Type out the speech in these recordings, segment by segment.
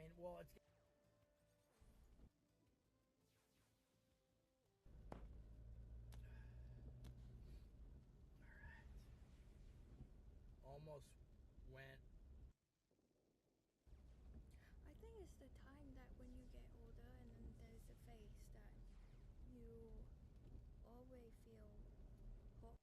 mean, well, it's... Almost went. I think it's the time that when you get older and then there's a phase that you always feel hot.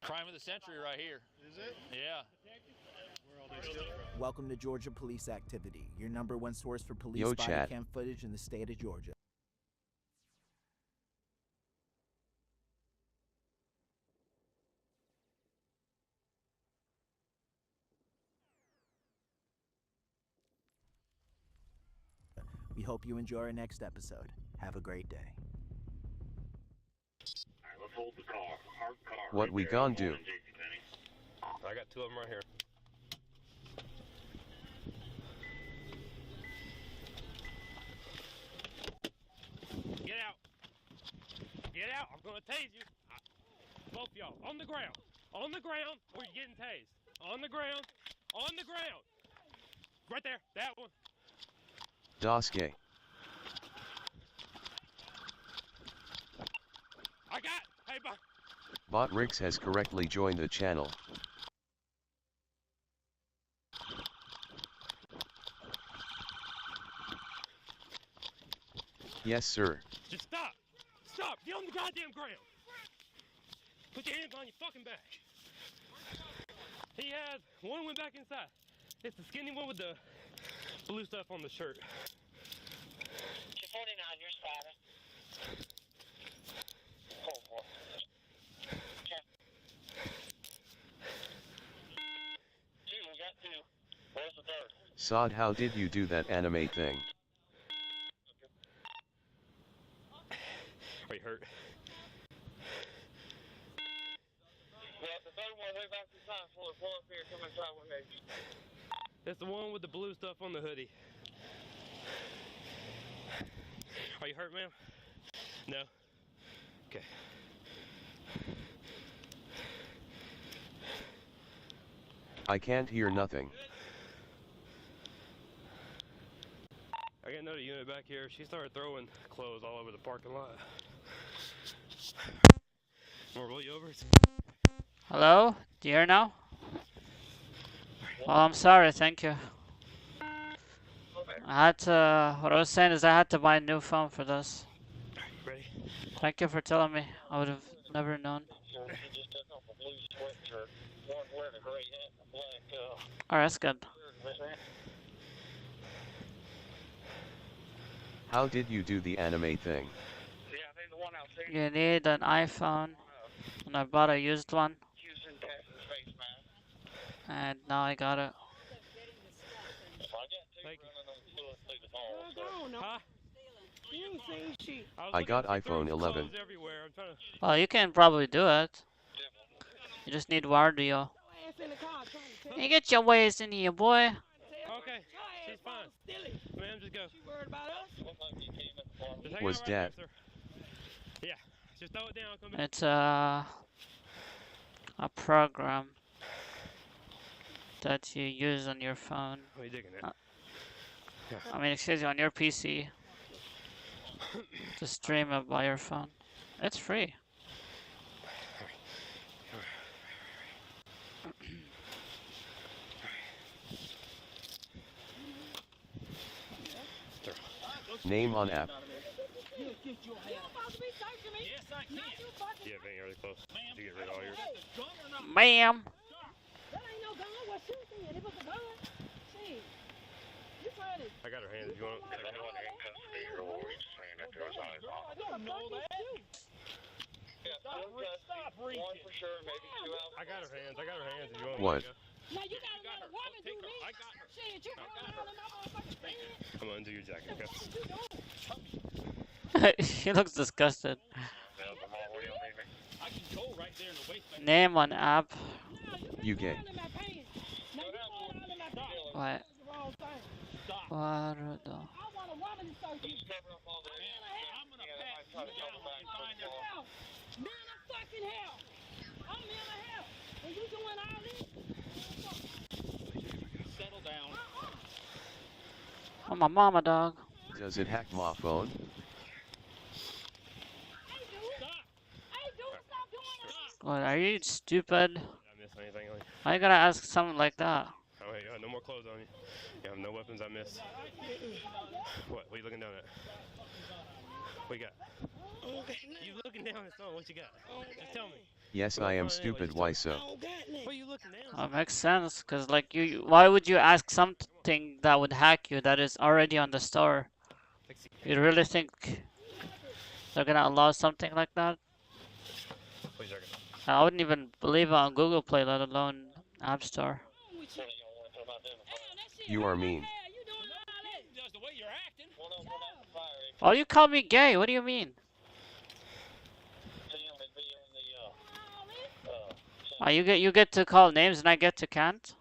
Crime of the century right here. Is it? Yeah. Welcome to Georgia Police Activity, your #1 source for police Yo, body chat. cam footage in the state of Georgia. We hope you enjoy our next episode. Have a great day. Alright, let's hold the car. Hard car. What right we there. gon' do? I got 2 of them right here. Get out. Get out. I'm going to tase you. Both y'all. On the ground. On the ground or you're getting tased. On the ground. On the ground. Right there. That one. Doske. I got. Hey, bye. Bot Rix has correctly joined the channel. Yes, sir. Just stop. Stop. Get on the goddamn ground. Put your hands on your fucking back. He has. One went back inside. It's the skinny one with the blue stuff on the shirt. 249, you're spotted. Hold for it. Okay. 2, we got 2. Where's the 3rd? Sod, how did you do that animate thing? Are you hurt? Yeah, the 3rd one way back inside. Pull up here. Come inside with me. It's the one with the blue stuff on the hoodie. Are you hurt, ma'am? No? Okay. I can't hear nothing. I got another unit back here. She started throwing clothes all over the parking lot. Wanna roll you over? Hello? Do you hear now? Well, I'm sorry, thank you. I had to, what I was saying is I had to buy a new phone for this. Ready? Thank you for telling me. I would have never known. He just took off a blue sweatshirt. One wearing a gray hat and a black, Alright, that's good. How did you do the anime thing? Yeah, I think the one out there. You need an iPhone, and I bought a used one, Houston, Texas, face mask. and now I got it. If I got 2 Thank you. running on the through the hall, so. Huh? You ain't saying shit. I got looking for iPhone 11. clothes everywhere. I'm trying to... Well, you can probably do it. You just need Wardio. Your ass in the car trying to tell You get your ways in here, boy. Okay, she's fine. Ma'am, just go. you worried about us? Look like he came in the bar. Just hang Was out right that- there, sir. Yeah, just throw it down. Come back. It's a program that you use on your phone. What are you digging at? I mean, excuse me, on your PC to stream it by your phone. It's free. Name on app. You supposed to be searching me. Yes, I can. Not you fucking. Do you have any really close? Did you get rid of all yours? Bam! That ain't no gun. What you saying? It was a gun. Shit. You trying to. I got her hands. You want? Is anyone in custody or are we just saying that there was on his own? I don't know that. Yeah, stop, one for sure, maybe 2 out. I got her hands. I got her hands. If you want What? to go. Now you gotta let a woman do me. I got her. Shit, you crawling out in my motherfucking bed. I'm gonna undo your jacket. Okay. What you doing? He looks disgusted. Now, come on, where y'all need me? I can go right there in the waist. Name on app. You gay. What? Guardo. He's covering up all the I'm gonna yeah, pat I try to cover back you for the wall. settle down. Oh, my mama, dog. Does it hack my phone? What, are you stupid? Did I miss anything? Like, Why you gotta ask something like that? oh, wait, you got no more clothes on you. You have no weapons I missed. What are you looking down at? What you got? You looking down at something? What you got? Just tell me. Yes, I am stupid. Why so? What are you looking down Well, it makes sense, cause like why would you ask something that would hack you that is already on the store? You really think they're gonna allow something like that? Please, second. I wouldn't even believe it on Google Play, let alone App Store. You are mean. Just the way you're acting. Oh, you call me gay? What do you mean? Oh, you get to call names and I get to can't?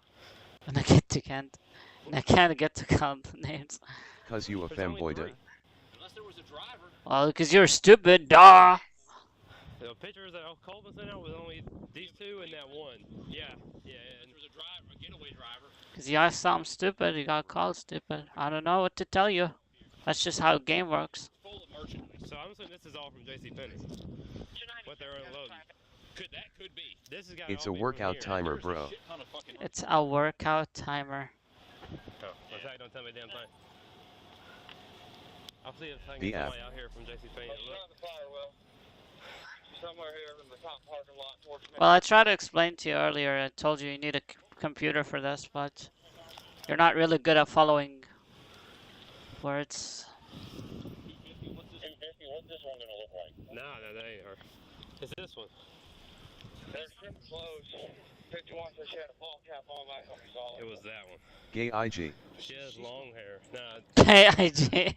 And I get to can't. And I can't get to call names. Cause you a There's only femboy. three. Unless there was a driver. Well, because you're stupid, duh! The pictures that Colvin sent out was only these two and that one. Yeah, yeah. There was a driver, a getaway driver. Because you asked something stupid, you got called stupid. I don't know what to tell you. That's just how the game works. Full of merchandise. So I'm assuming this is all from JCPenney. What they're unloading. Could be. This has got. It's a workout timer, bro. Shit ton of fucking It's a workout timer. Oh, that's how you don't tell me a damn thing. I'll see if I can The get app. somebody out here from JCPenney to look. the fire well. Somewhere here in the top parking lot towards me. Well, I tried to explain to you earlier. I told you you need a computer for this, but you're not really good at following words. What's this one gonna look like? No, that ain't her. It's this one. There's some clothes. 51 said she had a ball cap on last time we saw It was that one. Gay IG. She has long hair. Nah, KIG.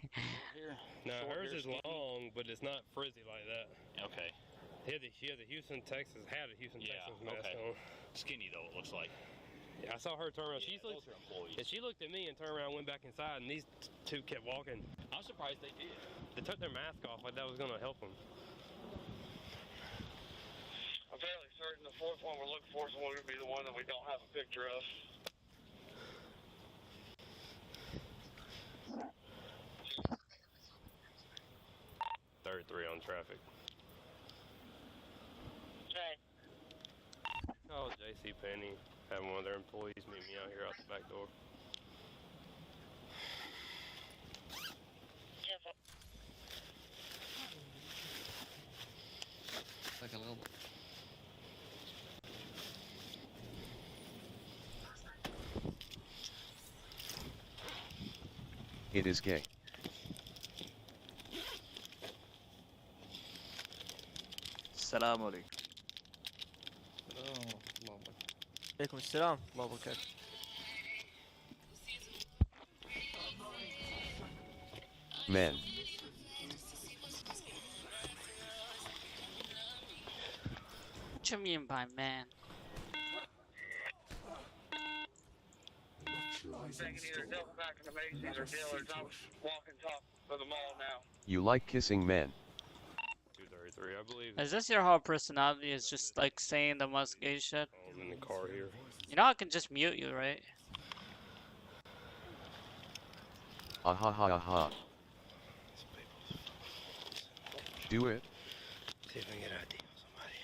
no, hers is long, but it's not frizzy like that. Okay. She had a Houston, Texas Yeah, mask okay. on. Skinny though, it looks like. Yeah, I saw her turn around. Yeah, She looked, those are employees. and she looked at me and turned around, and went back inside, and these two kept walking. I'm surprised they did. They took their mask off like that was gonna help them. I'm fairly certain the fourth one we're looking for is going to be the one that we don't have a picture of. Three on traffic. Okay. Oh, JCPenney having one of their employees meet me out here out the back door. Like a little. It is gay. السلام عليكم. عليكم السلام الله وبركاته. Man. What you mean by man? Thinking either double back in the Macy's or dealers. I'm walking top of the mall now. You like kissing men. 233, I believe. Is this your whole personality? Is just like saying the most gay shit? I'm in the car here. You know I can just mute you, right? Ah ha ha ha ha. Do it. See if I can get ID on somebody.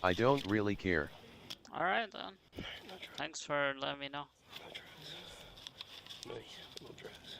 I don't really care. Alright then. Thanks for letting me know. No drugs.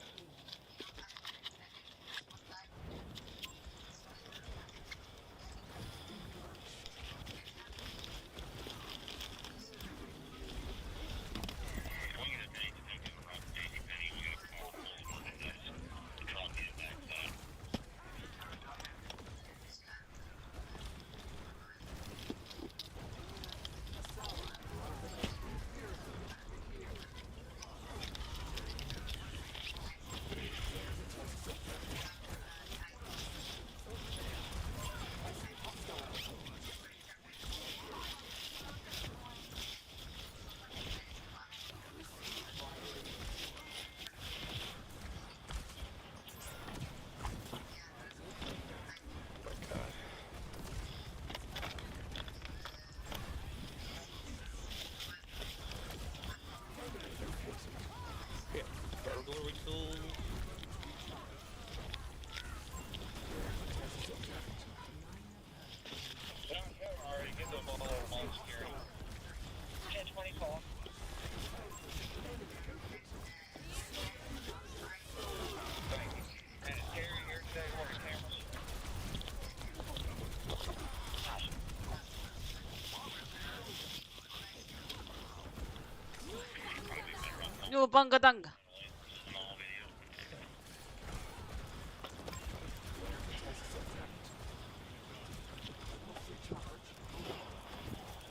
Yo, bunga dung.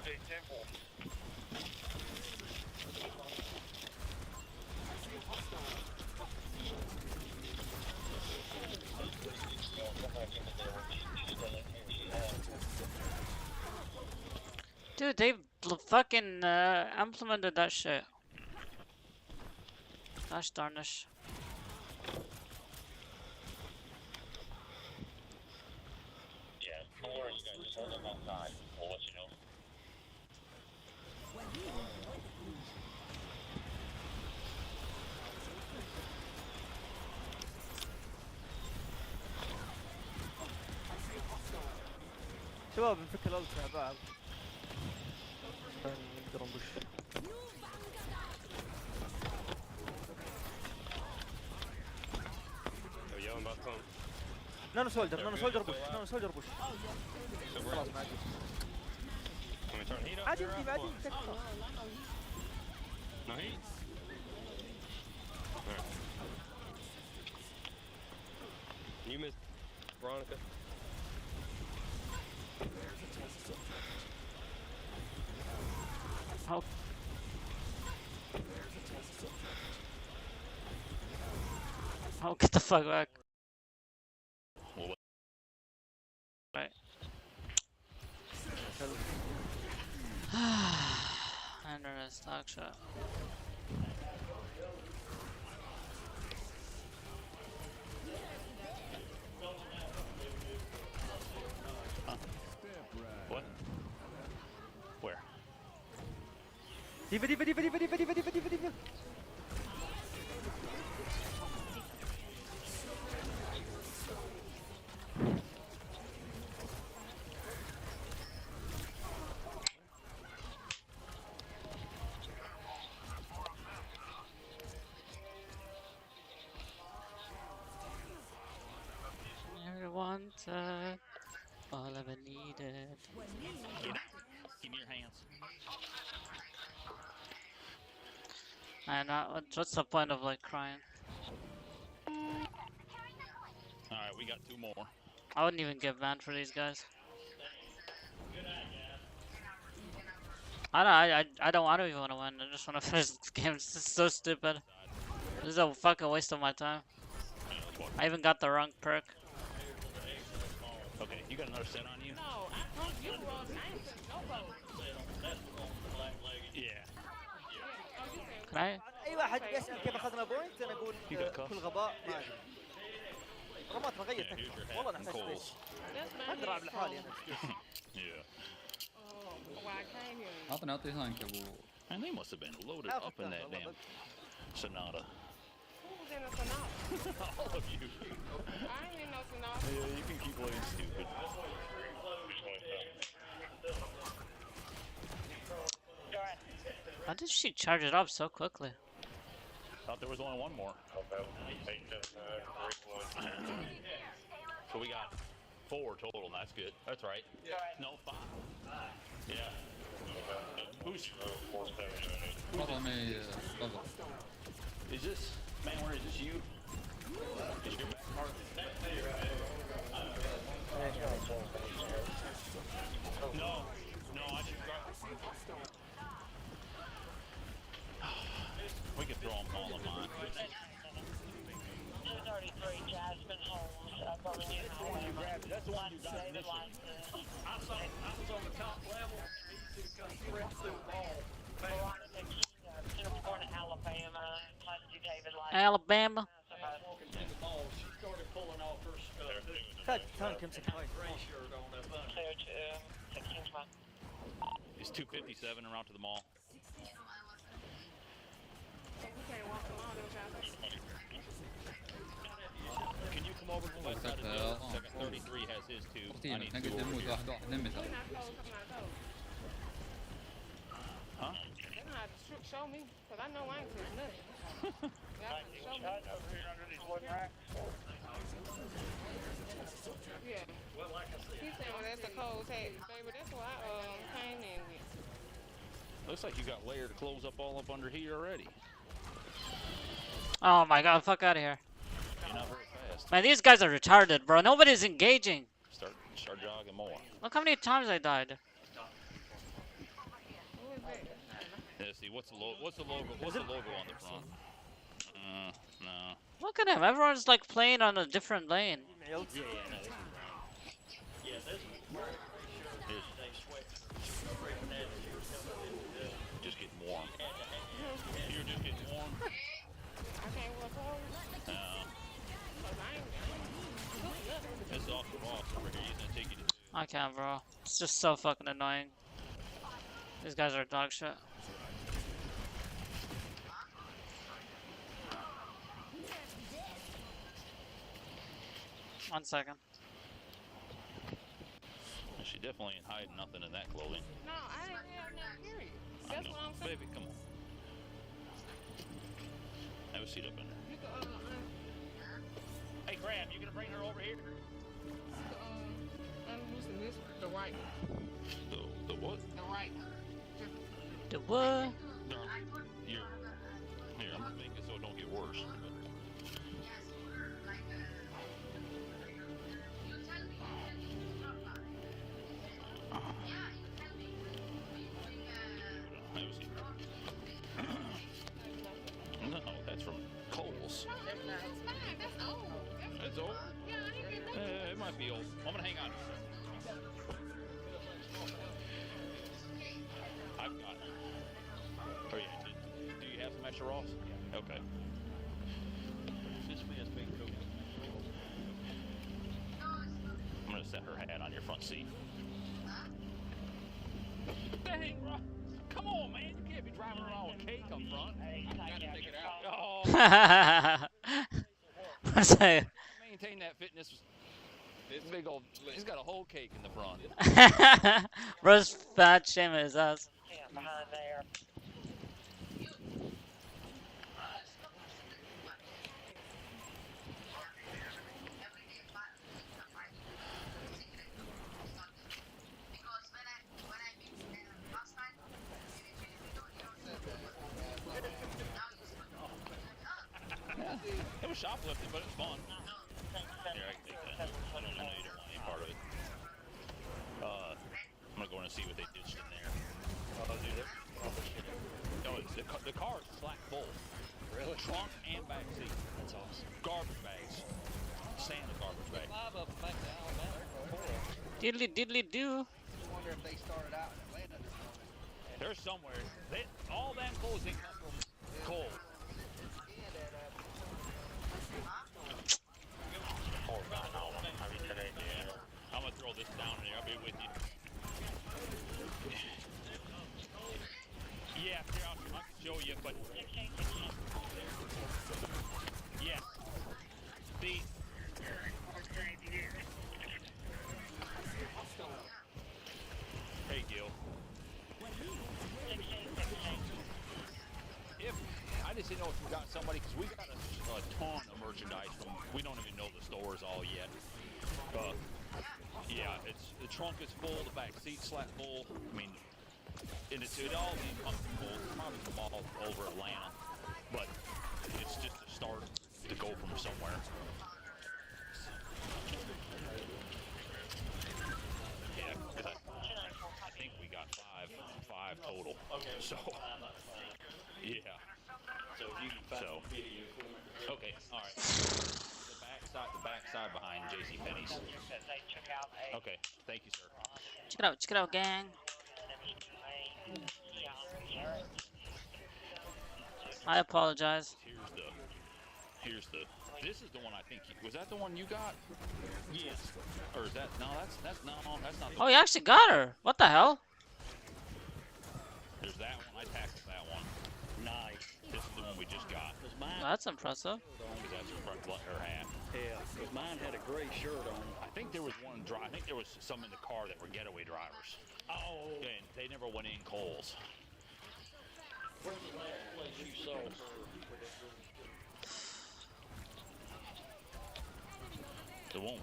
Hey, Temple. Dude, they fucking implemented that shit. Gosh darnish. Yeah, don't worry, you guys. Just hold them outside. We'll let you know. شباب نفك الالترا مع بعض نقدر نبش. They're yelling about something. نانو سولجر بوش. نانو سولجر بوش. خلاص ما عاد. Can we turn heat up? عادي here, يمدي or عادي what? تكفى. No heat? Alright. You missed Veronica. Oh. Oh, get the fuck back. Right. Internet stock shot. What? Where? ديفا ديفا ديفا ديفا ديفا ديفا ديفا ديفا ديفا. Everyone said all I ever needed. Give me your hands. And what's the point of like crying? Alright, we got 2 more. I wouldn't even get banned for these guys. I don't even want to win. I just want to finish this game. This is so stupid. This is a fucking waste of my time. I even got the wrong perk. Okay, you got another set on you? No, I told you, bro. I ain't took no vote. Yeah. Can I? اي واحد يسال كيف اخذنا بوينت انا اقول You got cuffs? كل غباء ما ادري. رمات مغير Yeah, here's your تكفى. hat والله and نحتاج Coles. فلوس. That's ما اقدر العب لحالي انا. Yeah. why I came here. اعطني هانك ابو. And they must have been loaded I'll up in that fuck damn Sonata. Who was in the Sonata? All of you. I ain't in no Sonata. Yeah, you can keep playing stupid. How did she charge it up so quickly? Thought there was only one more. So we got 4 total, and that's good. That's right. No, 5. Yeah. Who's... تفضل مي تفضل. Is this... Man, where is this you? Is your back part? No. No, I should grab... We can throw them all in mine. 233 Jasmine Homes, Birmingham, Alabama. That's the one you got initially. I was on the top level. Veronica King, Dearborn, Alabama. Monday, David Light. Alabama. She started pulling off her stuff. تانك يمسك هاي. Clear to 16 It's 257 around to the mall. Can you come over to the side of the jail? Second 33 has his too. I ترتيب need احنا 2 قد over نموت here. واحد واحد نمت هذا. Huh? They're gonna have to show me, because I know I ain't took nothing. Y'all have to show me. Yeah. He's saying, well, that's a cold tax, baby. That's what I came in with. Looks like you got layered clothes up all up under here already. Oh my god, fuck out of here. You're not very fast. Man, these guys are retarded, bro. Nobody's engaging. Start jogging more. Look how many times I died. Yeah, see, what's the logo? What's the logo on the front? No. Look at him. Everyone's like playing on a different lane. Yeah, no. Just getting warm. You're just getting warm. I can't wear clothes. No. It's off the boss over here. He's gonna take you to. I can't, bro. It's just so fucking annoying. These guys are dog shit. One second. She definitely ain't hiding nothing in that clothing. No, I didn't have nothing, period. I That's know. what I'm saying. Baby, come on. Have a seat up in there. You can, Hey, Crab, you gonna bring her over here? unloosen this, the right one. The what? The right one. The what? No. Here, I'm gonna make it so it don't get worse. Have a seat. No, that's from Kohl's. That's fine. That's old. That's old? Yeah, I ain't get nothing. It might be old. I'm gonna hang on. I've got. Oh yeah. Do you have some extra Ross? Okay. This man's big coat. I'm gonna set her hat on your front seat. Dang, bro. Come on, man. You can't be driving around with cake up front. I gotta take it out. Oh. What's that? Maintain that fitness. This big old. He's got a whole cake in the front. Bro's fat shaming his ass. Behind there. It was shoplifting, but it was fun. Here, I can take that. I know you don't want any part of it. I'm gonna go in and see what they ditched in there. No, the car is flat full. Really? Trunk and back seat. That's awesome. Garbage bags. Sand garbage bags. 5 of them back to Alabama. Diddly diddly do. I wonder if they started out in Atlanta this morning. There's somewhere. All that clothes didn't come from coal. I'm gonna throw this down there. I'll be with you. Yeah, here, I can show you, but yeah. See. Hey, Gil. If I just didn't know if you got somebody, because we got a ton of merchandise from. We don't even know the stores all yet. Yeah, the trunk is full, the back seat's flat full. I mean, and it all comes probably from all over Atlanta, but it's just a start to go from somewhere. Yeah, 'cause I think we got five total. Okay. So, yeah. So you can find video. Okay, all right. The backside behind JC Penney's. Okay, thank you, sir. Check it out, gang. I apologize. This is the one I think. Was that the one you got? Yes. Or is that? No, that's not. Oh, you actually got her. What the hell? There's that one. I tackled that one. Nice. This is the one we just got. That's impressive. Because that's her hat. Yeah, because mine had a gray shirt on. I think there was I think there was some in the car that were getaway drivers. Oh. And they never went in Kohl's. Where's the last place you saw her? It won't.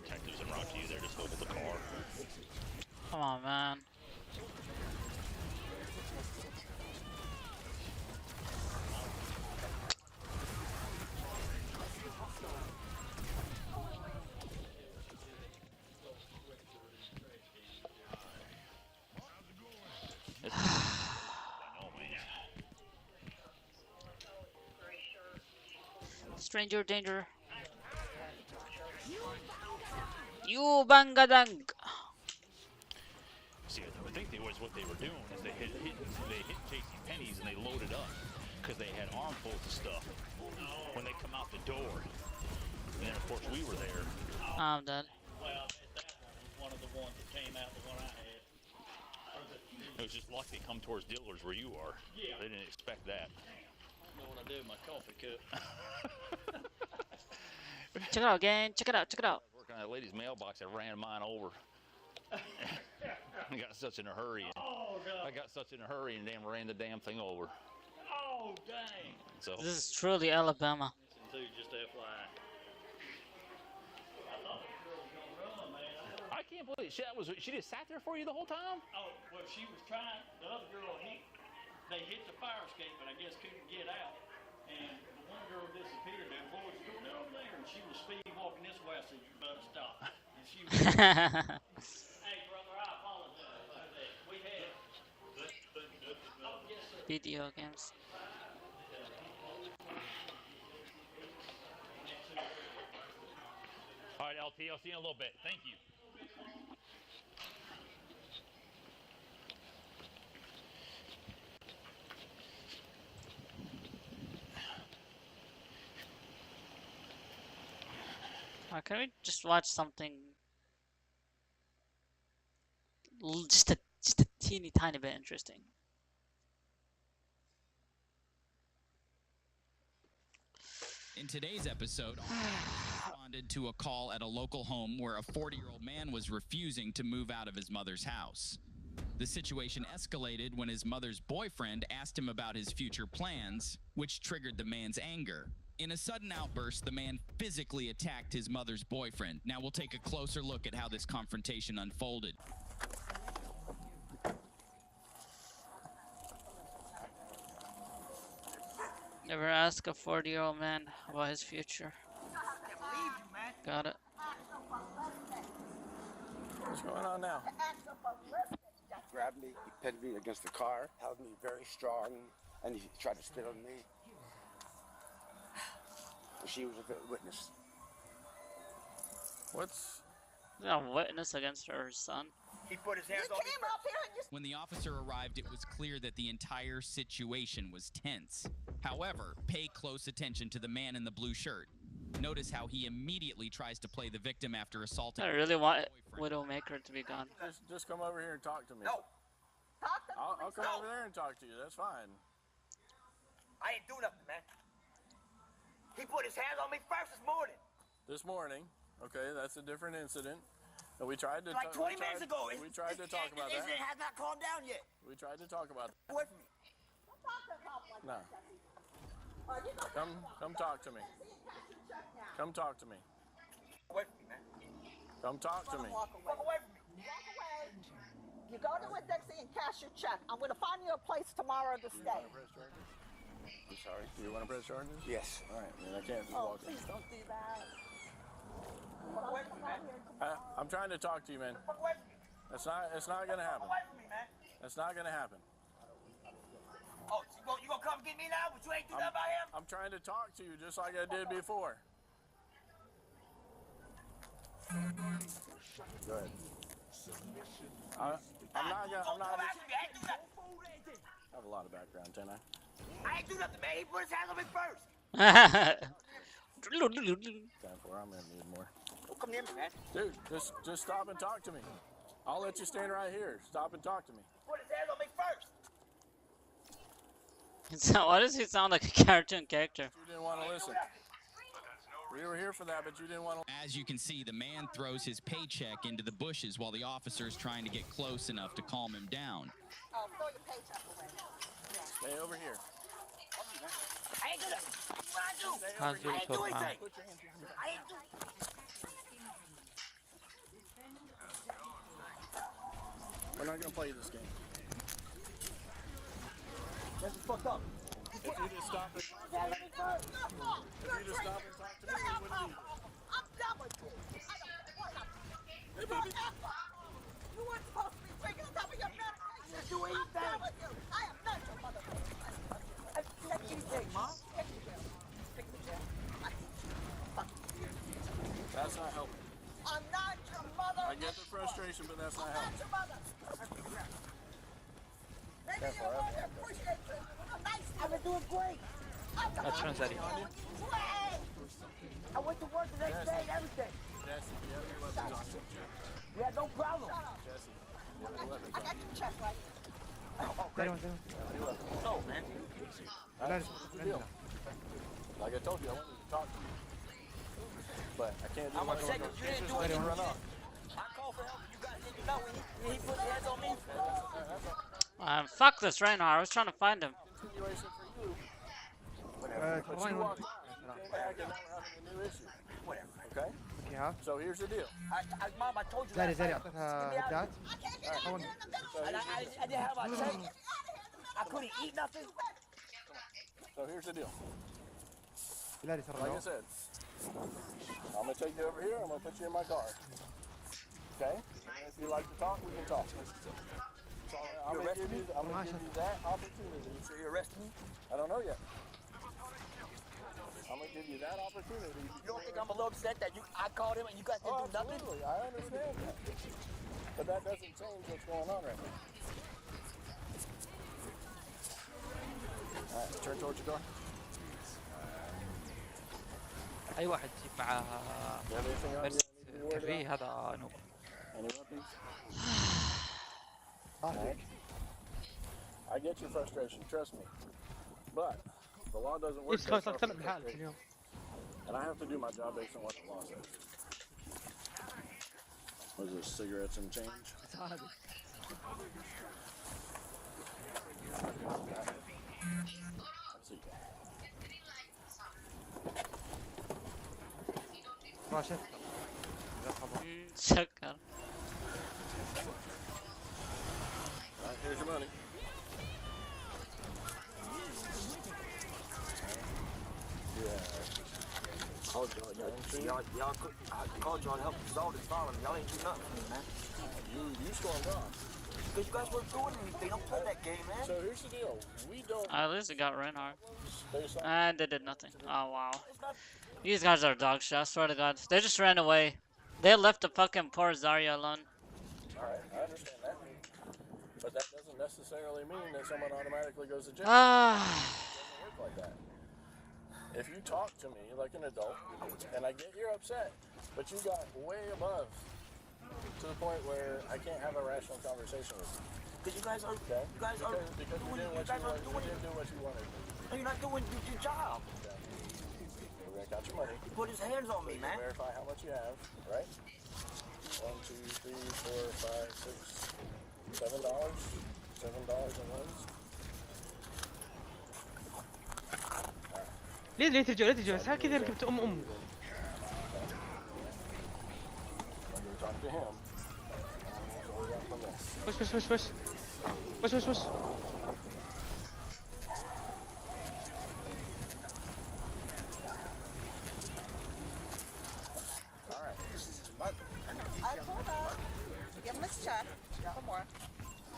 detectives in Rocky. They're just over the car. Come on, man. Stranger danger. You bangadang. See, I think they was what they were doing is they hit J.C. Penney's and they loaded up because they had armfuls of stuff when they come out the door. And then of course we were there. I'm dead. Well, that one was one of the ones that came out, the one I had. It was just luck they come towards dealers where you are. Yeah. They didn't expect that. I know what I do with my coffee cup. Check it out, gang. Check it out. Check it out. Working on that lady's mailbox, I ran mine over. I got such in a hurry. Oh, God. I got such in a hurry and damn ran the damn thing over. Oh, dang. So This is truly Alabama. Listen to just FYI. I thought the girl was going to run, man. I can't believe she just sat there for you the whole time? Oh, well, she was trying. The other girl, they hit the fire escape, but I guess couldn't get out. And the one girl disappeared. The boys go down there, and she was speed walking this way. I said, "You better stop." And she was. Hey, brother, I apologize. We had. Oh, yes, sir. Video games. All right, LT, I'll see you in a little bit. Thank you. Can we just watch something just a teeny tiny bit interesting? In today's episode, responded to a call at a local home where a 40-year-old man was refusing to move out of his mother's house. The situation escalated when his mother's boyfriend asked him about his future plans, which triggered the man's anger. In a sudden outburst, the man physically attacked his mother's boyfriend. Now we'll take a closer look at how this confrontation unfolded. Never ask a 40-year-old man about his future. Got it. What's going on now? Grabbed me, he pinned me against the car, held me very strong, and he tried to spit on me. She was a witness. What's a witness against her son? He put his hands on me. When the officer arrived, it was clear that the entire situation was tense. However, pay close attention to the man in the blue shirt. Notice how he immediately tries to play the victim after assaulting. I really want Widowmaker to be gone. Just come over here and talk to me. No. Talk to me. I'll come over there and talk to you. That's fine. I ain't do nothing, man. He put his hands on me first this morning. This morning, okay, that's a different incident. And we tried to Like 20 minutes ago. We tried to talk about that. It has not calmed down yet. We tried to talk about that. Away from me. No. Come talk to me. Come talk to me. Away from me, man. Come talk to me. Walk away from me. Walk away. You go to a Dixie and cash your check. I'm going to find you a place tomorrow to stay. I'm sorry. You want to press charges? Yes. All right. Then I can't just Oh, walk in. please don't do that. Away from me, man. I'm trying to talk to you, man. Away from me. It's not gonna happen. Away from me, man. That's not gonna happen. Oh, you gonna come get me now, but you ain't do nothing about him? I'm trying to talk to you just like I did before. Go ahead. I'm not gonna. I have a lot of background, don't I? I ain't do nothing, man. He put his hands on me first. Time for. I'm gonna need more. Don't come near me, man. Dude, just stop and talk to me. I'll let you stand right here. Stop and talk to me. Put his hands on me first. Why does he sound like a cartoon character? You didn't want to listen. We were here for that, but you didn't want to. As you can see, the man throws his paycheck into the bushes while the officer is trying to get close enough to calm him down. Oh, throw your paycheck away. Stay over here. I ain't do nothing. What I do? How's your I ain't do foot, anything. Put your hands behind your back. I ain't do. not gonna play this game. That's fucked up. If you just stop and talk to me, if you just stop and talk to me, we wouldn't be here. I'm done with you. I don't care what happened. You're an asshole. You weren't supposed to be drinking on top of your medication. Do anything. I'm done with you. I am not your mother. Take anything, Mom. That's not helping. I'm not your mother. I get the frustration, but that's not I'm not helping. your mother. Maybe you won't appreciate you. I'm nice. I've been doing great. That's translating. I went to work the next day and everything. Jesse, you have your weapons on you. Yeah, no problem. Jesse, you have your weapons I got your chest right. Oh, great. No, man. What's the deal? Like I told you, I wanted to talk to you. But I can't do I'm upset because you didn't do anything. Run off. I called for help and you guys didn't know when he put his hands on me. Fuck this Reinhardt. I was trying to find him. Continuation for you. Whatever. But you walked on, you came back and now we're having a new issue. Whatever. Okay? Yeah. So here's the deal. Mom, I told you زاري last night. أعطيتها إبداعات. And I didn't have my check. I couldn't eat nothing. So here's the deal. بلادي ترى Like I said, I'm gonna take you over here. I'm gonna put you in my car. Okay? And if you like to talk, we can talk. So I'm gonna give you that opportunity. So you're arresting me? I don't know yet. I'm gonna give you that opportunity. You don't think I'm a little upset that I called him and you guys didn't do nothing? Absolutely, I understand that. But that doesn't change what's going on right now. All right, turn towards your door. أي واحد يجيب معاه مرس كري هذا نوب. Any weapons? I get your frustration, trust me. But the law doesn't work. And I have to do my job based on what the law says. What is this, cigarettes and change? Let's see. راشد. شكرا. Alright, here's your money. I called y'all to help resolve this problem. Y'all ain't do nothing for me, man. You stormed off. Because you guys weren't doing anything. Don't play that game, man. So here's the deal. We don't. At least it got Reinhardt. And they did nothing. Oh wow. These guys are dog shit, I swear to God. They just ran away. They left the fucking poor Zarya alone. Alright, I understand that. But that doesn't necessarily mean that someone automatically goes to jail. It doesn't work like that. If you talk to me like an adult, and I get you're upset, but you got way above to the point where I can't have a rational conversation with you. Because you guys are, okay? Because you didn't do what you wanted. You're not doing your job. Okay. I got your money. He put his hands on me, man. Verify how much you have, right? 1, 2, 3, 4, 5, 6, $7. $7 and ones. ليه ترجع بس كذا ركبت أم Talk to him. وش I told her to give him his check for more,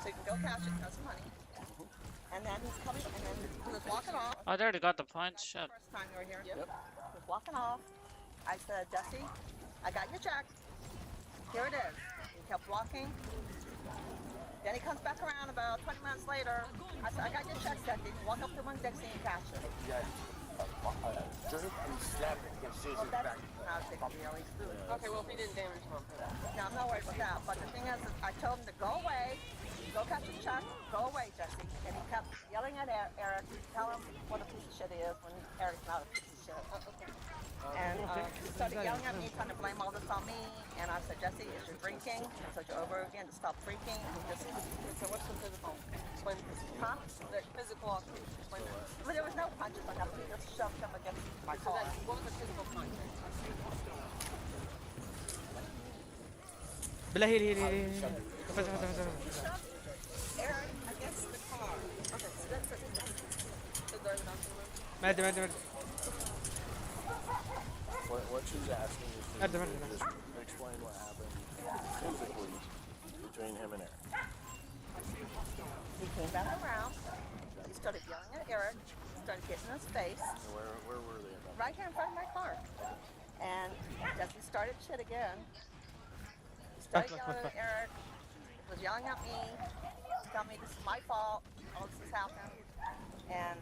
so he can go cash it, have some money. And then he's coming, and then he was walking off. Oh, they already got the points. Shit. First time you were here. Yep. He was walking off. I said, Jesse, I got your check. Here it is. He kept walking. Then he comes back around about 20 minutes later. I said, I got your check, Jesse. Walk up to him, Dixie, and cash it. Drink and slap it against his back. Not a big deal. He's food. Okay, well, if he didn't damage him, no, I'm not worried about that. But the thing is, I told him to go away, go catch his check, go away, Jesse. And he kept yelling at Eric, tell him what a piece of shit he is when Eric's not a piece of shit. Okay. And he started yelling at me, trying to blame all this on me. And I said, Jesse, is you drinking? I said you over again to stop drinking. And he just, so what's the physical? Explain the physical. Huh? The physical altercation. Explain it. But there was no punches on him. He just shoved him against my So car. what was the physical contact? بالله هي Eric against the car. Okay, so that's it. What she's asking is to just explain what happened physically between him and Eric. He came back around. He started yelling at Eric. Started getting in his face. Where were they? Right here in front of my car. And Jesse started shit again. He started yelling at Eric. He was yelling at me. Telling me this is my fault. All this has happened. And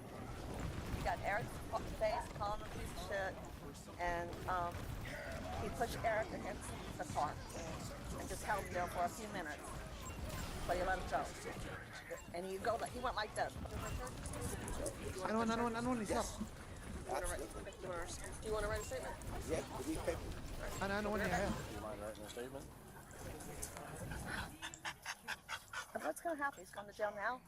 he got Eric's face, calling him a piece of shit. And he pushed Eric against the car and just held him there for a few minutes. But he let him go. And he went like this. I don't want to Yes. Do you want to write a statement? Yeah, we need paper. I don't want to have. Do you mind writing a statement? What's going to happen? He's going to jail now?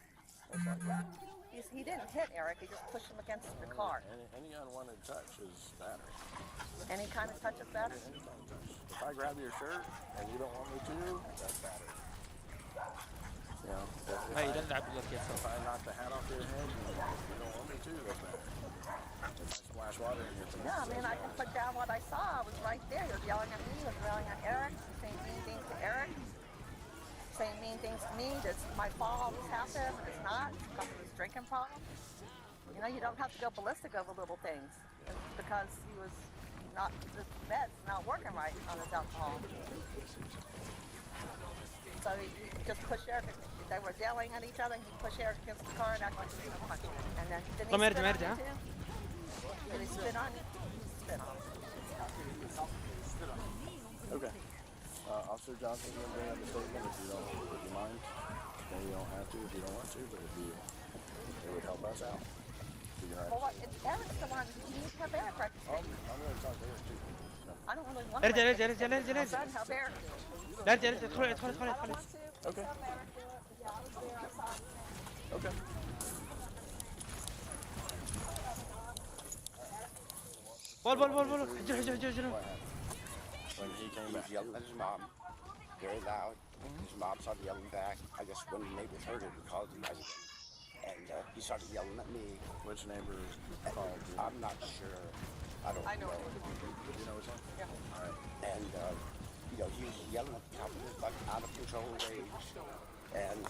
He didn't hit Eric. He just pushed him against the car. Any unwanted touch is better. Any kind of touch is better? Any kind of touch. If I grab your shirt and you don't want me to, that's better. You know, if I knock the hat off your head and you don't want me to, that's better. If I splash water in your face. Yeah, I mean, I can put down what I saw. I was right there. He was yelling at me. He was yelling at Eric. Saying mean things to Eric. Saying mean things to me. It's my fault all this happened. It's not. It's because of his drinking problem. You know, you don't have to go ballistic over little things. It's because he was not, the med's not working right on his alcohol. So he just pushed Eric. They were yelling at each other. He pushed Eric against the car and acted like he was going to punch him. And then did he spit on you too? Did he spit on you? Spit on him. Okay. Officer Johnson, you want to bring up a statement if you mind? Maybe you don't have to if you don't want to, but it would help us out. Well, Eric's the one. You need to have Eric right to I'm going to talk to Eric too. I don't really want to. Help Eric. Okay. Okay. Ball. When he came back. He was yelling at his mom, very loud. His mom started yelling back. I guess when the neighbors heard it, we called you guys again. And he started yelling at me. Which neighbor called you? I'm not sure. I don't know. Do you know which one? Yeah. All right. And, you know, he was yelling at the top of his, like, out of control rage. And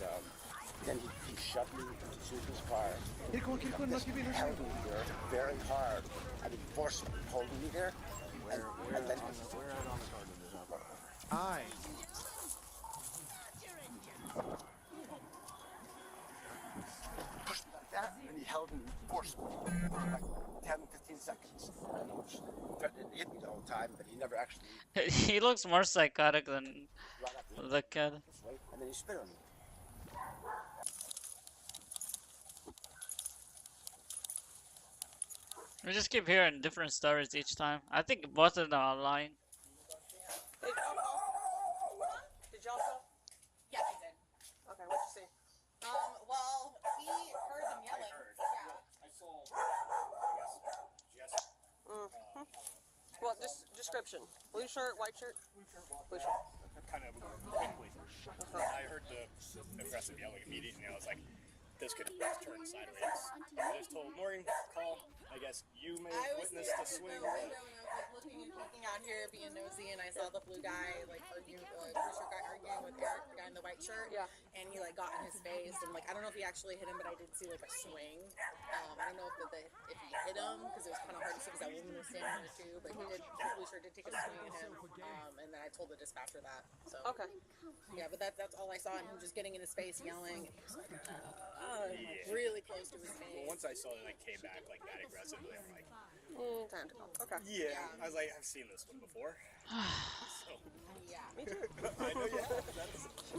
then he shoved me to his car. Keep going, held me there very hard. I mean, forcibly holding me there. Where on the card did this happen? Aye. Pushed me like that, and he held me forcibly for like 10, 15 seconds. And he threatened to hit me the whole time, but he never actually. He looks more psychotic than the kid. And then he spit on me. We just keep hearing different stories each time. I think both of them are lying. Did y'all go? Yeah, I did. Okay, what'd you see? Well, he heard them yelling. Yeah. I saw, Well, description. Blue shirt, white shirt? Blue shirt. Kind of quickly. I heard the aggressive yelling immediately, and I was like, this could have turned sideways. I just told Morgan, call. I guess you may have witnessed the swing. I was looking out here, being nosy, and I saw the blue guy like arguing, blue shirt guy arguing with Eric, the guy in the white shirt. Yeah. And he like got in his face, and like I don't know if he actually hit him, but I did see like a swing. I don't know if he hit him because it was kind of hard to see because that woman was standing there too. But the blue shirt did take a swing at him, and then I told the dispatcher that. So okay. Yeah, but that's all I saw, and him just getting in his face, yelling, and he was like, really close to his face. Well, once I saw it, like came back like that aggressively, I'm like, Time to go. Okay. yeah. I was like, I've seen this one before. So. Yeah. Me too. I know, yeah.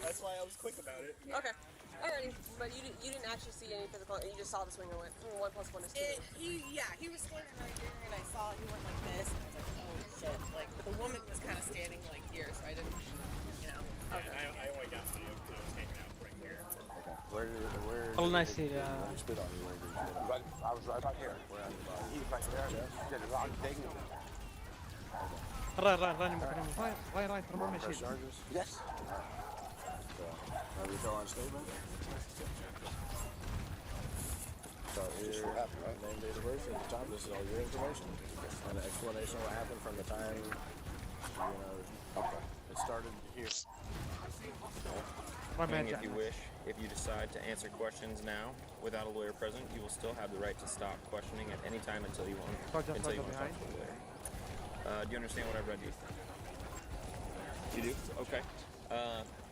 That's why I was quick about it. Okay. Alrighty. But you didn't actually see any physical, you just saw the swing and went, 1 + 1 is 2. He was standing right here, and I saw he went like this, and I was like, oh shit. Like, but the woman was kind of standing like here, so I didn't, you know. Okay. I only got video because I was taking out right here. Where Oh, nice. When he spit on you, where did he spit on you? I was right about here. Where on your body? He was right there. Did a wrong thing. Run. Press charges? Yes. Are we filling statement? So here, name, date of birth at the top. This is all your information, and an explanation of what happened from the time, it started here. And if you wish, if you decide to answer questions now without a lawyer present, you will still have the right to stop questioning at any time until you want to talk to the lawyer. Do you understand what I've read you? You do? Okay.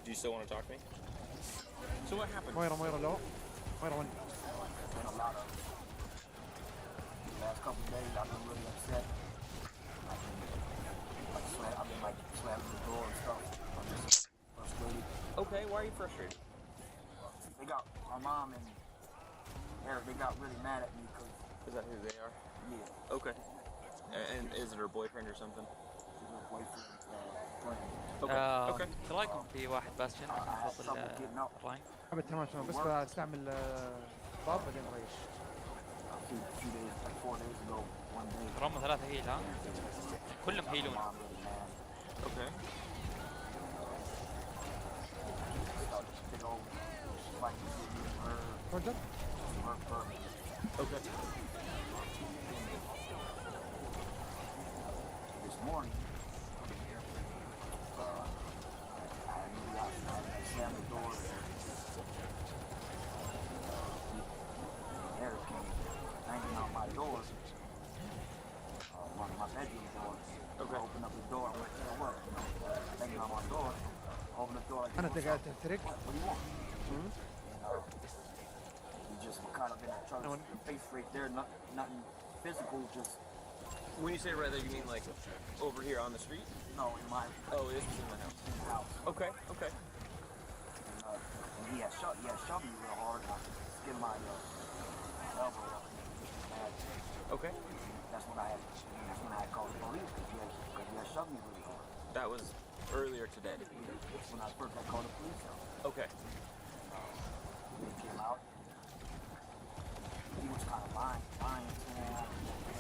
Do you still want to talk to me? So what happened? Been a lot of the last couple of days. I've been really upset. I've been slamming the door and stuff. I'm just frustrated. Okay, why are you frustrated? They got my mom and Eric. They got really mad at me because. Is that who they are? Yeah. Okay. And is it her boyfriend or something? She's her boyfriend. Friend. Okay. ايش رايكم في واحد باستيون ضد الراين؟ تمام بس بستعمل ضاد بعدين ريش. هم 3 هيل ها؟ كلهم هيلون. Okay. Roger. Okay. This morning, I slammed the door. Eric came banging on my door, my bedroom door. Okay. I opened up the door. I'm like, what? Banging on my door. Open the door. أنا تقعد تحترق. What do you want? And he just kind of in a chunk of face right there. Nothing physical, just. When you say right there, you mean like over here on the street? No, in my. Oh, it is in the house. In the house. Okay. Okay. And he had shoved me real hard. And I skinned my elbow up. Okay. That's when I had called the police because he had shoved me really hard. That was earlier today. That's when I first got called the police out. Okay. They came out. He was kind of lying to him and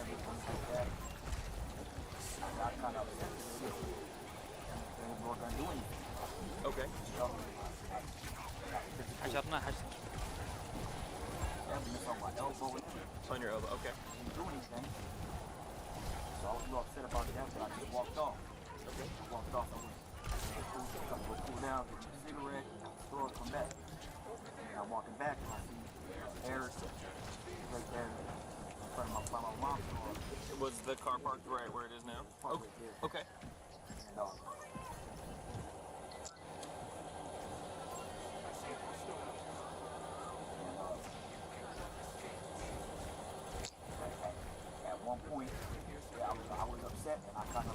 everything like that. I got kind of upset with him. They weren't going to do anything. Okay. حشرناه حشر. Yeah, we missed on my elbow. On your elbow, okay. Didn't do anything. So I was a little upset about that, but I just walked off. Okay. I walked off. I went to cool down, get a cigarette, throw it, come back. And I'm walking back and I see Eric right there in front of my mom's car. Was the car parked right where it is now? Parked right there. Okay. And, at one point, I was upset and I kind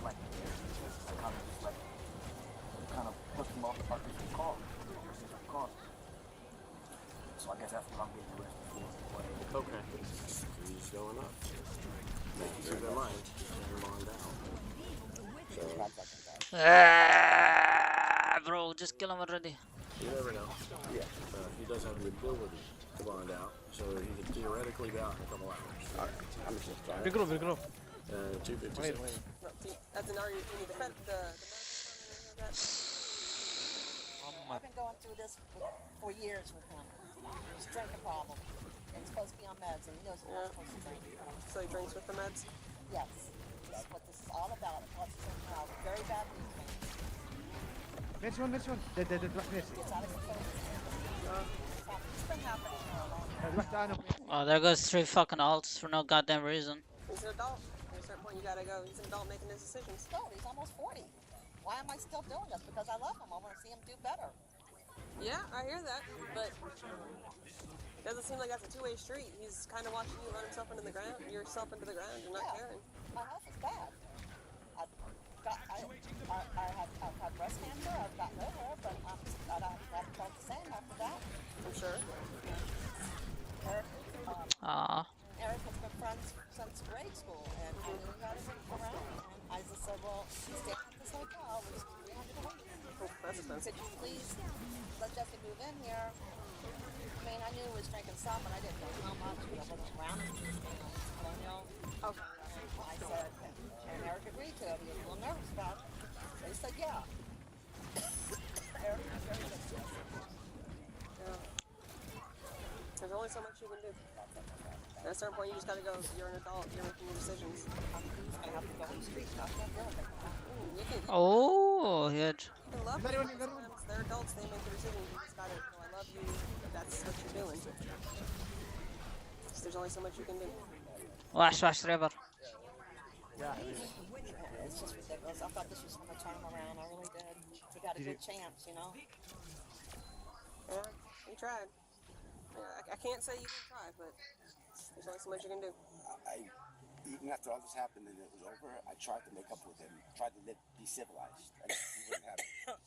of pushed him off the park of the car. So I guess that's what I'm getting arrested for. Okay. He's going up. Keep in mind, they're on down. Bro, just kill him already. You never know. Yeah. He does have the ability to bond out, so he could theoretically be out in a couple hours. Alright, I'm just trying. Big group. 256. Wait. That's an you need the medical permit. I've been going through this for years with him. He's drinking problem. And he's supposed to be on meds, and he knows he's not supposed to drink. So he drinks with the meds? Yes. That's what this is all about. It causes him to have very bad movement. Next one. Dead. Gets out of control. It's been happening for a long time. Oh, there goes 3 fucking alts for no goddamn reason. He's an adult. At a certain point, you gotta go. He's an adult making his decisions. No, he's almost 40. Why am I still doing this? Because I love him. I want to see him do better. Yeah, I hear that, but it doesn't seem like that's a two-way street. He's kind of watching you run himself into the ground, yourself into the ground, and not caring. My health is bad. I've had breast cancer. I've got no hair, but I haven't felt the same after that. I'm sure. Eric has been friends since grade school, and I knew he had him around. And I just said, well, he's staying at this hotel. It's $300 a week. That's expensive. Could you please let Jesse move in here? I mean, I knew he was drinking some, but I didn't know how much. I wasn't around him. Colonial. Okay. I said, and Eric agreed to it. He was a little nervous about it. So he said, yeah. Eric, yeah. There's only so much you can do. At a certain point, you just gotta go. You're an adult. You're making your decisions. I'm gonna have to go on the street. You can. Oh, huge. You can love them. Sometimes they're adults. They make the decisions. You just gotta go. I love you. That's what you're doing. So there's only so much you can do. Wash river. Yeah. It's just ridiculous. I thought this was gonna turn them around. I really did. He got a good chance, you know. Yeah, he tried. Yeah, I can't say you didn't try, but there's only so much you can do. Even after all this happened and it was over, I tried to make up with him, tried to be civilized, and he wouldn't have it.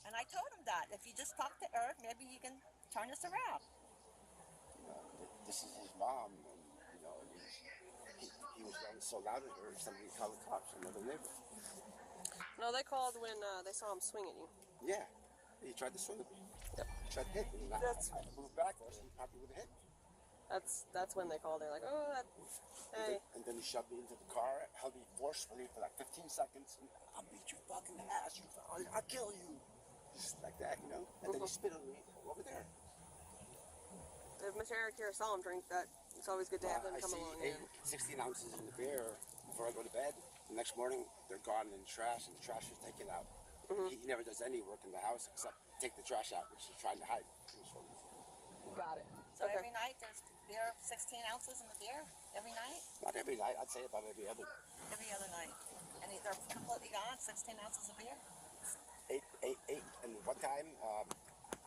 And I told him that if you just talk to Eric, maybe he can turn this around. You know, this is his mom, and you know, he was yelling so loud at her, somebody called the cops, another neighbor. No, they called when they saw him swing at you. Yeah, he tried to swing at me. Yep. He tried to hit me, and I moved back, I was happy with the hit. That's when they called. They're like, oh, hey. And then he shoved me into the car, held me forcefully for like 15 seconds, and I'll beat you fucking ass, I'll kill you. Just like that, you know? And then he spit on me over there. If Mr. Eric here saw him drink that, it's always good to have them come along. I see 16 ounces in the beer before I go to bed. The next morning, they're gone in the trash, and the trash is taken out. He never does any work in the house except take the trash out, which he's trying to hide. Got it. So every night there's beer, 16 ounces in the beer? Every night? Not every night. I'd say about every other. Every other night. And they're completely gone, 16 ounces of beer? Eight. And one time,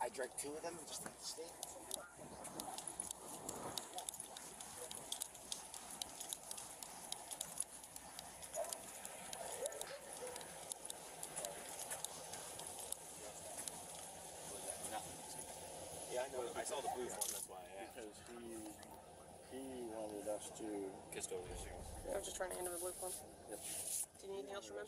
I drank 2 of them just to stay. Yeah, I know. I saw the blue one. That's why I asked. Because he wanted us to. Kissed over the shoe. I was just trying to handle the blue one. Yep. Do you need anything else from him?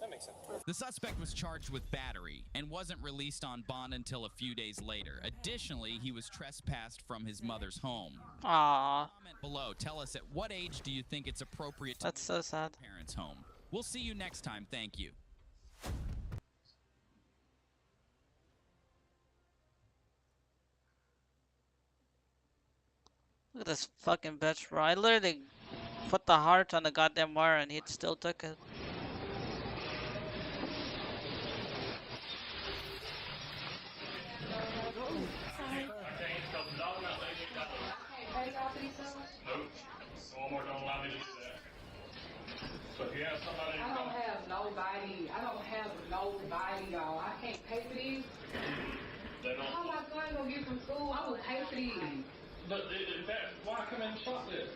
That makes sense. The suspect was charged with battery and wasn't released on bond until a few days later. Additionally, he was trespassed from his mother's home. Aww. Comment below. Tell us at what age do you think it's appropriate to That's so sad. parents' home. We'll see you next time. Thank you. Look at this fucking bitch, bro. I literally put the heart on the goddamn wire and he still took it. I don't have nobody, y'all. I can't pay for these. How am I going to get from school? I would pay for these. But why come in and shop this?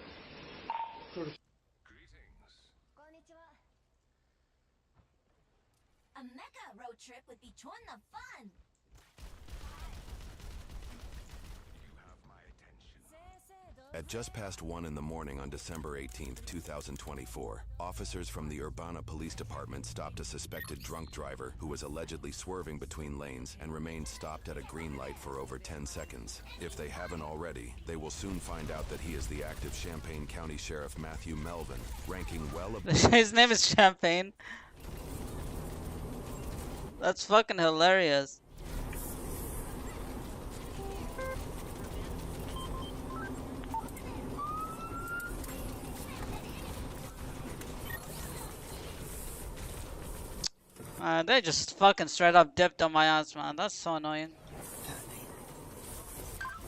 A Mecca road trip would be ton of fun. At just past 1 in the morning on December 18th, 2024, officers from the Urbana Police Department stopped a suspected drunk driver who was allegedly swerving between lanes and remained stopped at a green light for over 10 seconds. If they haven't already, they will soon find out that he is the active Champaign County Sheriff Matthew Melvin, ranking well above... His name is Champagne. That's fucking hilarious. They just fucking straight up dipped on my ass, man. That's so annoying.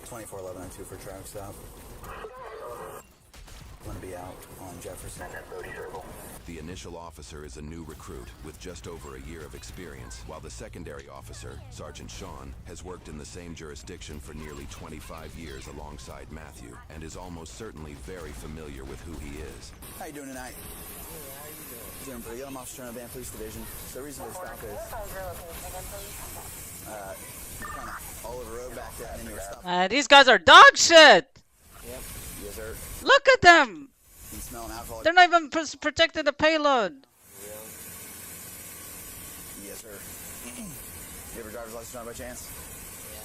241102 for traffic stop. Want to be out on Jefferson. The initial officer is a new recruit with just over a year of experience, while the secondary officer, Sergeant Sean, has worked in the same jurisdiction for nearly 25 years alongside Matthew and is almost certainly very familiar with who he is. How you doing tonight? Doing pretty good. I'm Officer in the Van Police Division. So the reason for the stop is kind of all over the road back there and then you were stopping. These guys are dog shit! Yep. Yes, sir. Look at them! You smelling alcohol? They're not even protecting the payload. Yes, sir. You ever driver's license on by chance? Yeah.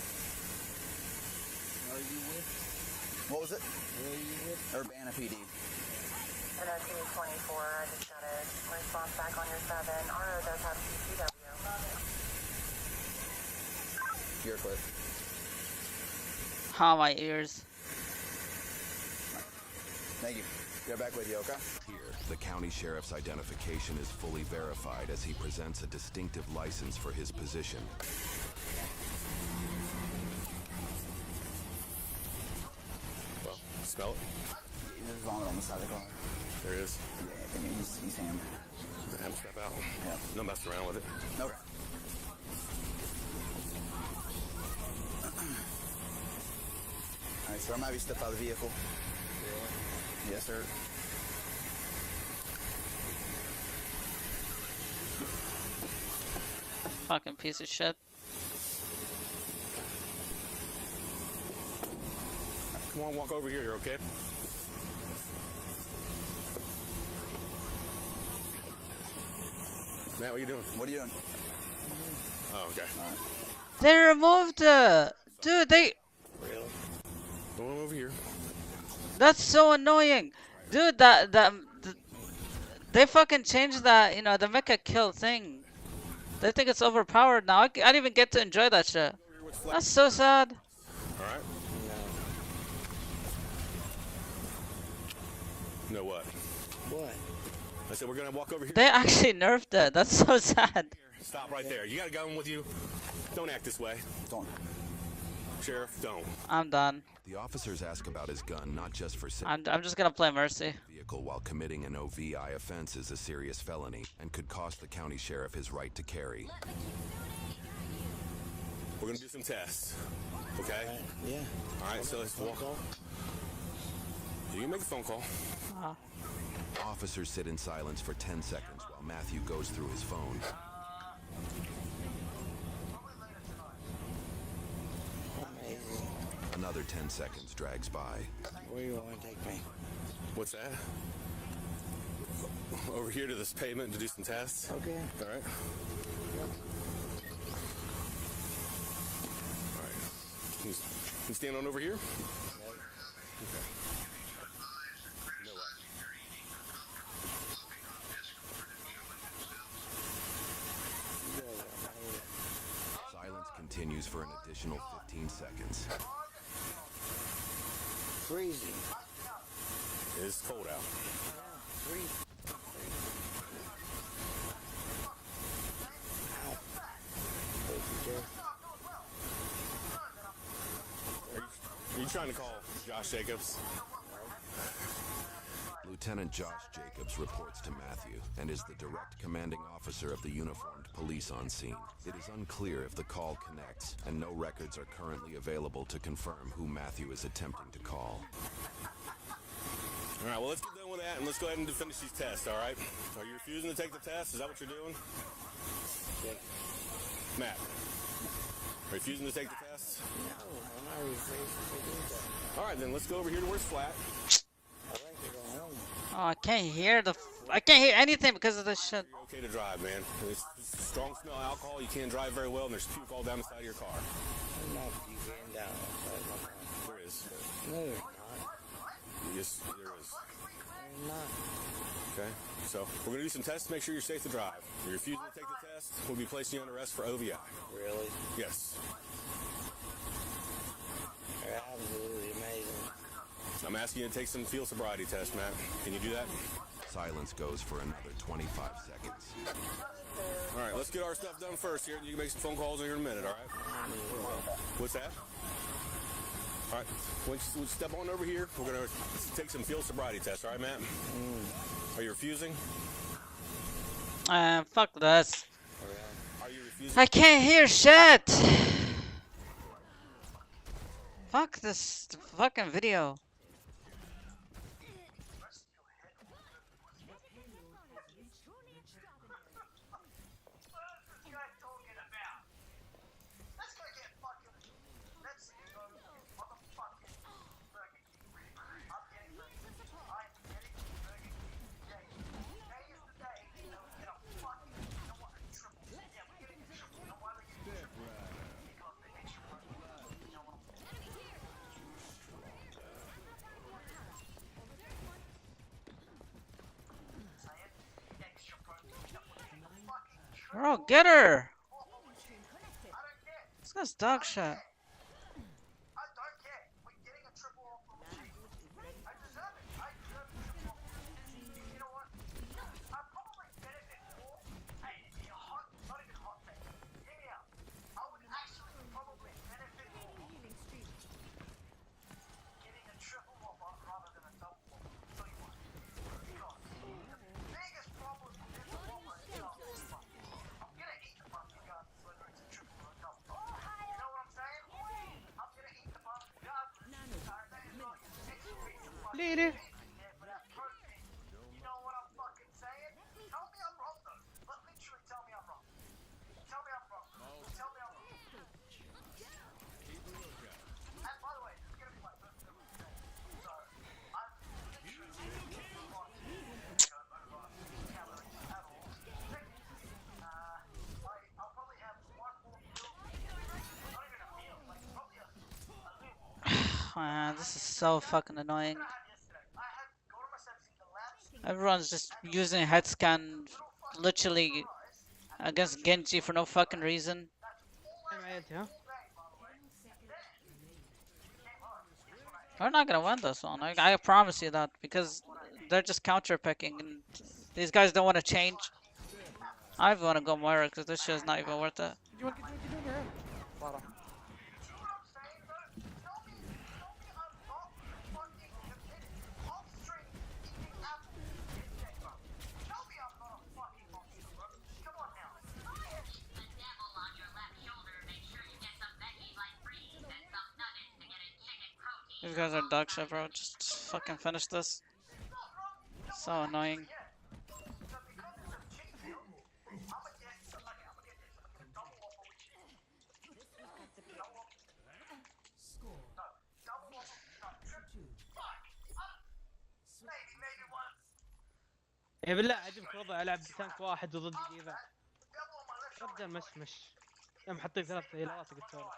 Where are you with? What was it? Where are you with? Urbana PD. NRC 24, I just got a response back on your 7. RO does have CCW. ear clip. Oh, my ears. Thank you. Get back with you, okay? Here, the county sheriff's identification is fully verified as he presents a distinctive license for his position. Well, smell it? There's vomit on the side of the car. There is. Yeah, I think he's hammed. Have him step out. Yeah. No messing around with it. Okay. Alright, sir, I'm gonna have you step out of the vehicle. Really? Yes, sir. Fucking piece of shit. Come on, walk over here. You're okay? Matt, what are you doing? What are you doing? Oh, okay. They removed dude, they... Really? Go on over here. That's so annoying. Dude, they fucking changed that, you know, the mecha kill thing. They think it's overpowered now. I don't even get to enjoy that shit. That's so sad. Alright. No what? What? I said we're gonna walk over here. They actually nerfed it. That's so sad. Stop right there. You got a gun with you? Don't act this way. Don't. Sheriff, don't. I'm done. The officers ask about his gun not just for I'm just gonna play Mercy. vehicle while committing an OVI offense is a serious felony and could cost the county sheriff his right to carry. We're gonna do some tests. Okay? Yeah. Alright, so let's walk on. You can make a phone call. Officers sit in silence for 10 seconds while Matthew goes through his phone. Amazing. Another 10 seconds drags by. Where do you want to take me? What's that? Over here to this pavement to do some tests. Okay. Alright. Alright. Can you stand on over here? Okay. No way. Silence continues for an additional 15 seconds. Freezing. It's cold out. Freezing. Are you trying to call Josh Jacobs? Lieutenant Josh Jacobs reports to Matthew and is the direct commanding officer of the uniformed police on scene. It is unclear if the call connects, and no records are currently available to confirm who Matthew is attempting to call. All right, well, let's get done with that, and let's go ahead and finish these tests, all right? Are you refusing to take the test? Is that what you're doing? Yeah. Matt, refusing to take the test? No, I'm not refusing to do that. All right, then let's go over here to where it's flat. I like to go home. Oh, I can't hear I can't hear anything because of this shit. You're okay to drive, man. It's strong smell of alcohol. You can't drive very well, and there's puke all down the side of your car. I'm not puking down outside my car. There is. No, there's not. Yes, there is. There's not. Okay, so we're going to do some tests to make sure you're safe to drive. If you're refusing to take the test, we'll be placing you on arrest for OVI. Really? Yes. They're absolutely amazing. I'm asking you to take some field sobriety test, Matt. Can you do that? Silence goes for another 25 seconds. All right, let's get our stuff done first here. You can make some phone calls here in a minute, all right? What's that? All right, we'll step on over here. We're going to take some field sobriety tests, all right, Matt? Are you refusing? Fuck this. Are you refusing? I can't hear shit. Fuck this fucking video. Bro, get her! This That's dog shit. ليه Man, this is so fucking annoying. Everyone's just using head scan literally against Genji for no fucking reason. We're not gonna win this one. I promise you that, because they're just counter picking and these guys don't want to change. I even want to go Moira because this shit is not even worth it. These guys are dog shit, bro. Just fucking finish this. So annoying. يا بالله عجبك وضع العب بتانك واحد وضد ديفا. ابدا مش يوم حطيت 3 هيلات قلت له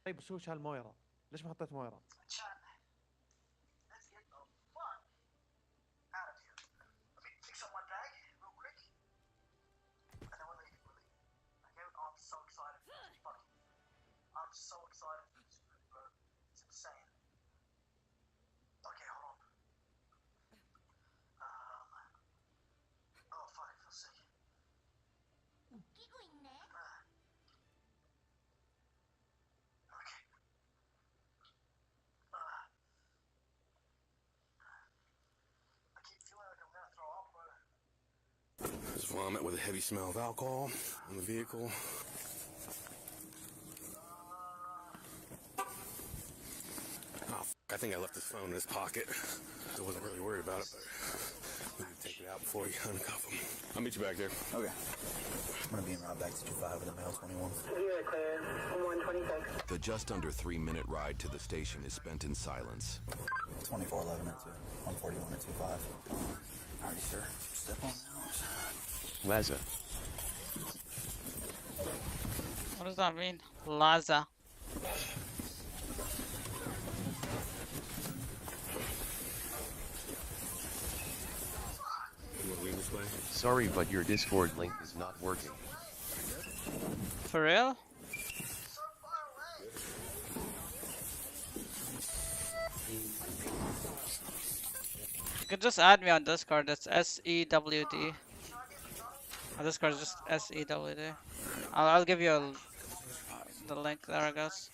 طيب شو هالمويرة؟ ليش ما حطيت مويرة؟ There's vomit with a heavy smell of alcohol in the vehicle. Oh, I think I left his phone in his pocket. I wasn't really worried about it, but we need to take it out before you uncuff him. I'll meet you back there. Okay. I'm gonna be en route back to 25 with a male 21. You're clear. 126. The just under 3-minute ride to the station is spent in silence. 2411 at 2. 141 at 25. Alrighty, sir. Step on out. Laza. What does that mean? Laza. Sorry, but your Discord link is not working. For real? You can just add me on Discord. It's SEWD. On Discord is just SEWD. I'll give you the link. There it goes.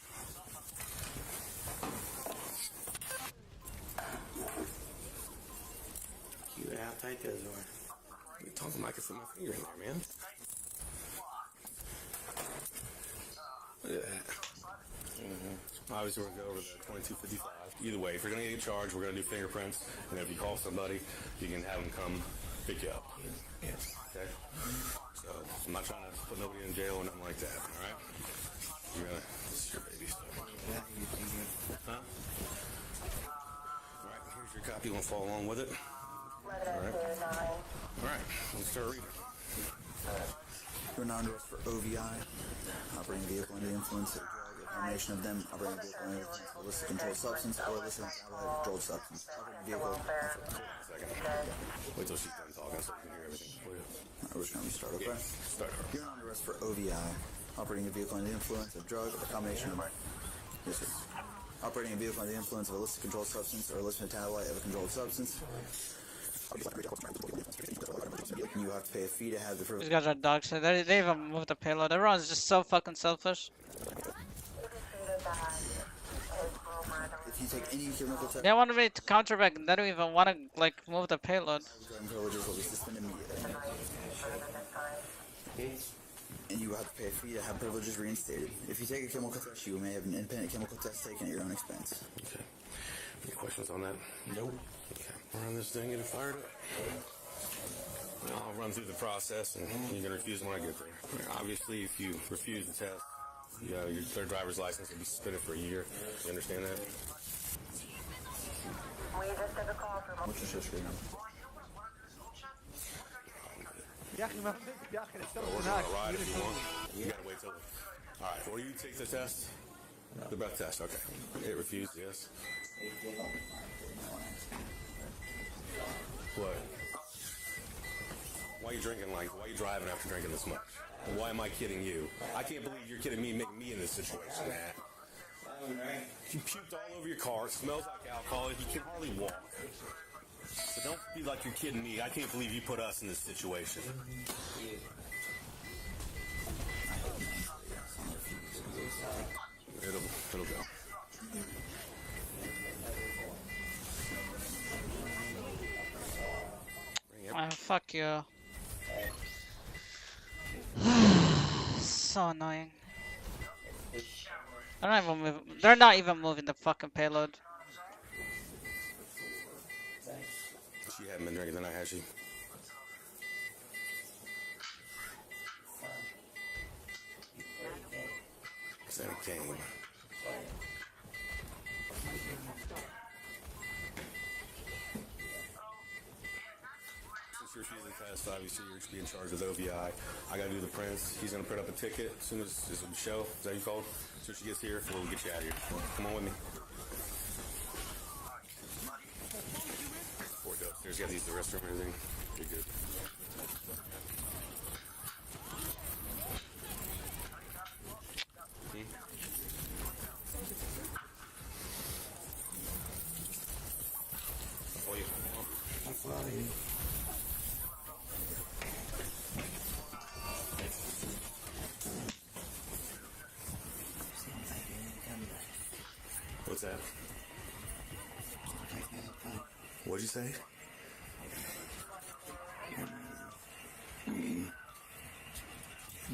You know how tight those are. You're talking like it's in my finger in there, man. Look at that. Obviously, we're going to go over the 2255. Either way, if you're going to get charged, we're going to do fingerprints. And if you call somebody, you can have them come pick you up. Okay? So, I'm not trying to put nobody in jail or nothing like that, all right? You're going to, this is your baby stuff. Huh? All right, here's your copy. You want to follow along with it? All right. All right, let's start reading. You're under arrest for OVI, operating a vehicle under the influence of a drug, combination of them operating a vehicle under the influence of illicit controlled substance or illicit metabolite controlled substance. Operating a vehicle. Wait till she's done talking so you can hear everything. Alright, we're just going to restart, okay? Yeah, start her. You're under arrest for OVI. Operating a vehicle under the influence of drug or a combination of... Yes, sir. Operating a vehicle under the influence of illicit controlled substance or illicit metabolite of a controlled substance. You have to pay a fee to have the privilege. These guys are dog shit. They even move the payload. Everyone's just so fucking selfish. If you take any chemical test, They want me to counterback. They don't even want to like move the payload. privileges will be suspended immediately. And you will have to pay a fee to have privileges reinstated. If you take a chemical test, you may have an independent chemical test taken at your own expense. Okay. Any questions on that? Nope. Okay. Run this thing, get it fired up. I'll run through the process, and you can refuse when I get there. Obviously, if you refuse the test, your third driver's license will be suspended for a year. You understand that? What's your history now? Or we're gonna ride if you want. You gotta wait till. All right. Before you take the test, the breath test. Okay. It refused. Yes. What? Why are you drinking why are you driving after drinking this much? Why am I kidding you? I can't believe you're kidding me, making me in this situation, Matt. You puked all over your car, it smells like alcohol, you can hardly walk. So don't be like you're kidding me. I can't believe you put us in this situation. It'll go. Fuck you. So annoying. I don't even move. They're not even moving the fucking payload. She hadn't been drinking tonight, has she? Is that a game? Since you're refusing the test, obviously you're to be in charge of the OVI. I gotta do the prints. He's gonna print up a ticket as soon as Michelle, is that you called? As soon as she gets here, we'll get you out of here. Come on with me. Before we go upstairs, you gotta use the restroom and everything. You're good. What's that? What'd you say?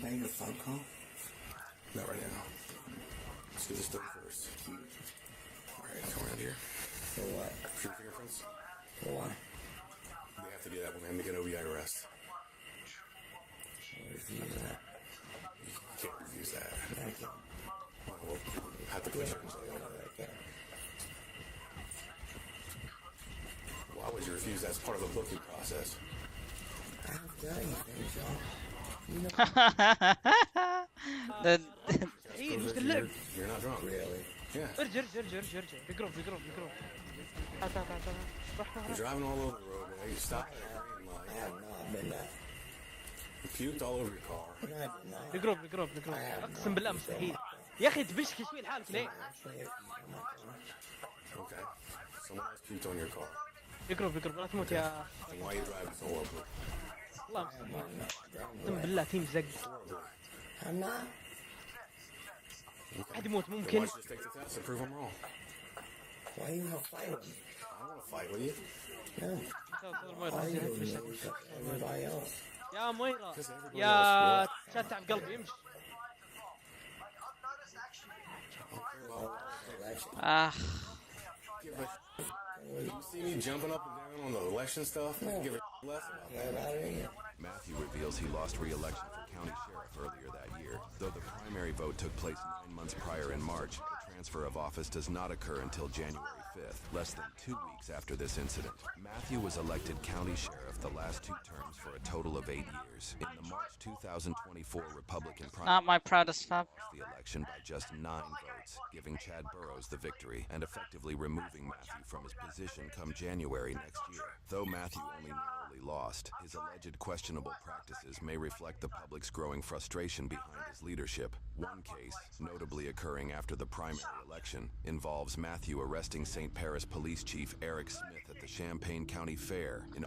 Make a phone call? Not right now. Let's do this thing first. Alright, come around here. For what? For your fingerprints? For what? We have to do that when we make an OVI arrest. Refuse that. You can't refuse that. I can't. We'll have to push it. Why would you refuse that as part of a booking process? I haven't done anything, Sean. ايه مش كلك You're not drunk. Really? Yeah. ارجع ارجع ارجع ارجع بيقرب بيقرب بيقرب تعال تعال تعال روح روح You're driving all over the road, man. You stop at a green light. I have not been that. You puked all over your car. بيقرب بيقرب بيقرب اقسم بالله مستحيل يا اخي تبشكي شوي لحالك ليه؟ Okay. Someone else puked on your car. بيقرب بيقرب لا تموت يا And why are you driving so horribly? والله اقسم بالله تيم زق I'm not. احد يموت Then ممكن why don't you just take the test and prove I'm wrong? Why you have to fight with me? I don't want to fight with you. No. Why you doing everybody else? يا مويرة يا شتع بقلبي امشي You see me jumping up and down on the election stuff? I give a less about that. Matthew reveals he lost re-election for county sheriff earlier that year. Though the primary vote took place 9 months prior in March, the transfer of office does not occur until January 5th, less than 2 weeks after this incident. Matthew was elected county sheriff the last 2 terms for a total of 8 years. In the March 2024 Republican primary, Not my proudest fab. the election by just 9 votes, giving Chad Burrows the victory and effectively removing Matthew from his position come January next year. Though Matthew only narrowly lost, his alleged questionable practices may reflect the public's growing frustration behind his leadership. One case, notably occurring after the primary election, involves Matthew arresting St. Paris Police Chief Eric Smith at the Champaign County Fair in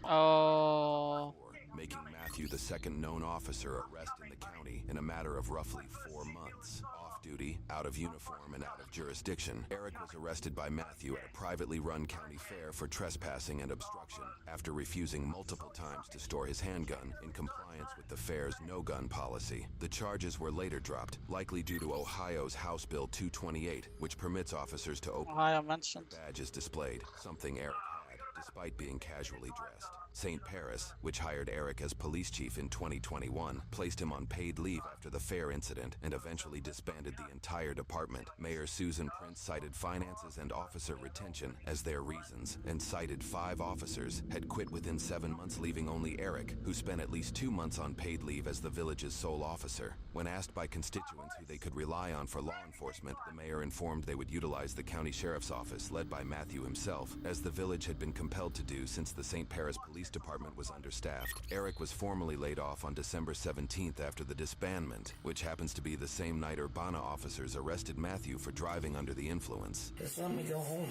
making Matthew the second known officer arrest in the county in a matter of roughly 4 months. Off-duty, out of uniform, and out of jurisdiction, Eric was arrested by Matthew at a privately run county fair for trespassing and obstruction after refusing multiple times to store his handgun in compliance with the fair's no-gun policy. The charges were later dropped, likely due to Ohio's House Bill 228, which permits officers to open badges displayed, something Eric had, despite being casually dressed. St. Paris, which hired Eric as police chief in 2021, placed him on paid leave after the fair incident and eventually disbanded the entire department. Mayor Susan Prince cited finances and officer retention as their reasons, and cited 5 officers had quit within 7 months, leaving only Eric, who spent at least 2 months on paid leave as the village's sole officer. When asked by constituents who they could rely on for law enforcement, the mayor informed they would utilize the county sheriff's office, led by Matthew himself, as the village had been compelled to do since the St. Paris Police Department was understaffed. Eric was formally laid off on December 17th after the disbandment, which happens to be the same night Urbana officers arrested Matthew for driving under the influence. Just let me go home.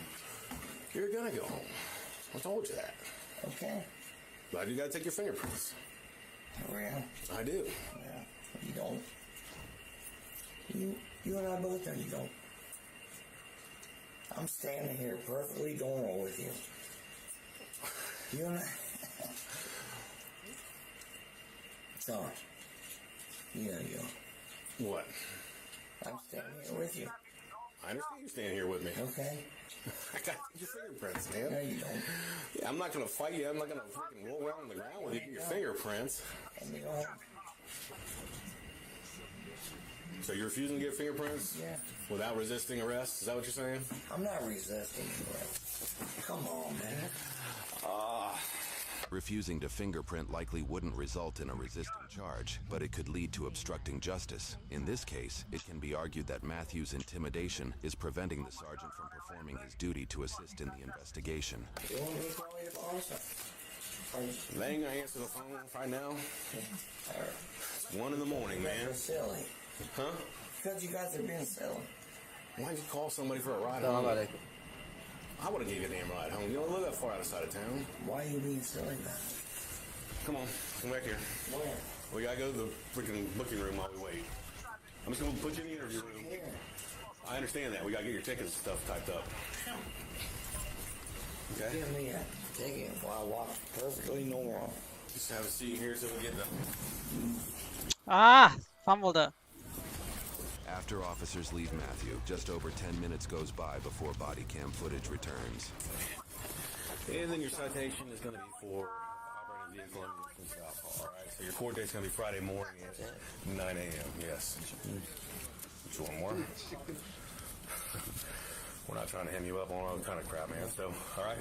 You're gonna go home. I told you that. Okay. But you gotta take your fingerprints. Oh, yeah? I do. Yeah. You don't. You and I both know you don't. I'm standing here perfectly normal with you. You and I... Sorry. You know you don't. What? I'm standing here with you. I understand you're standing here with me. Okay. I got your fingerprints, man. No, you don't. Yeah, I'm not gonna fight you. I'm not gonna freaking roll around on the ground with you. Your fingerprints. Let me go home. So you're refusing to get fingerprints? Yeah. Without resisting arrest? Is that what you're saying? I'm not resisting arrest. Come on, man. Refusing to fingerprint likely wouldn't result in a resisting charge, but it could lead to obstructing justice. In this case, it can be argued that Matthew's intimidation is preventing the sergeant from performing his duty to assist in the investigation. You want me to call you boss? They ain't gonna answer the phone right now. It's 1 in the morning, man. That's silly. Huh? Because you guys are being silly. Why'd you call somebody for a ride home? I would have gave you a damn ride home. You don't live that far outside of town. Why are you being silly now? Come on, come back here. Where? We gotta go to the freaking booking room while we wait. I'm just gonna put you in the interview room. Here. I understand that. We gotta get your tickets and stuff typed up. Okay? Give me a ticket while I walk perfectly normal. Just have a seat here so we get the... Fumbled it. After officers leave Matthew, just over 10 minutes goes by before body cam footage returns. And then your citation is going to be for operating a vehicle under the influence of alcohol. All right, so your court date's going to be Friday morning at 9 a.m. Yes. Which one more? We're not trying to hem you up on all kind of crap, man. So, all right.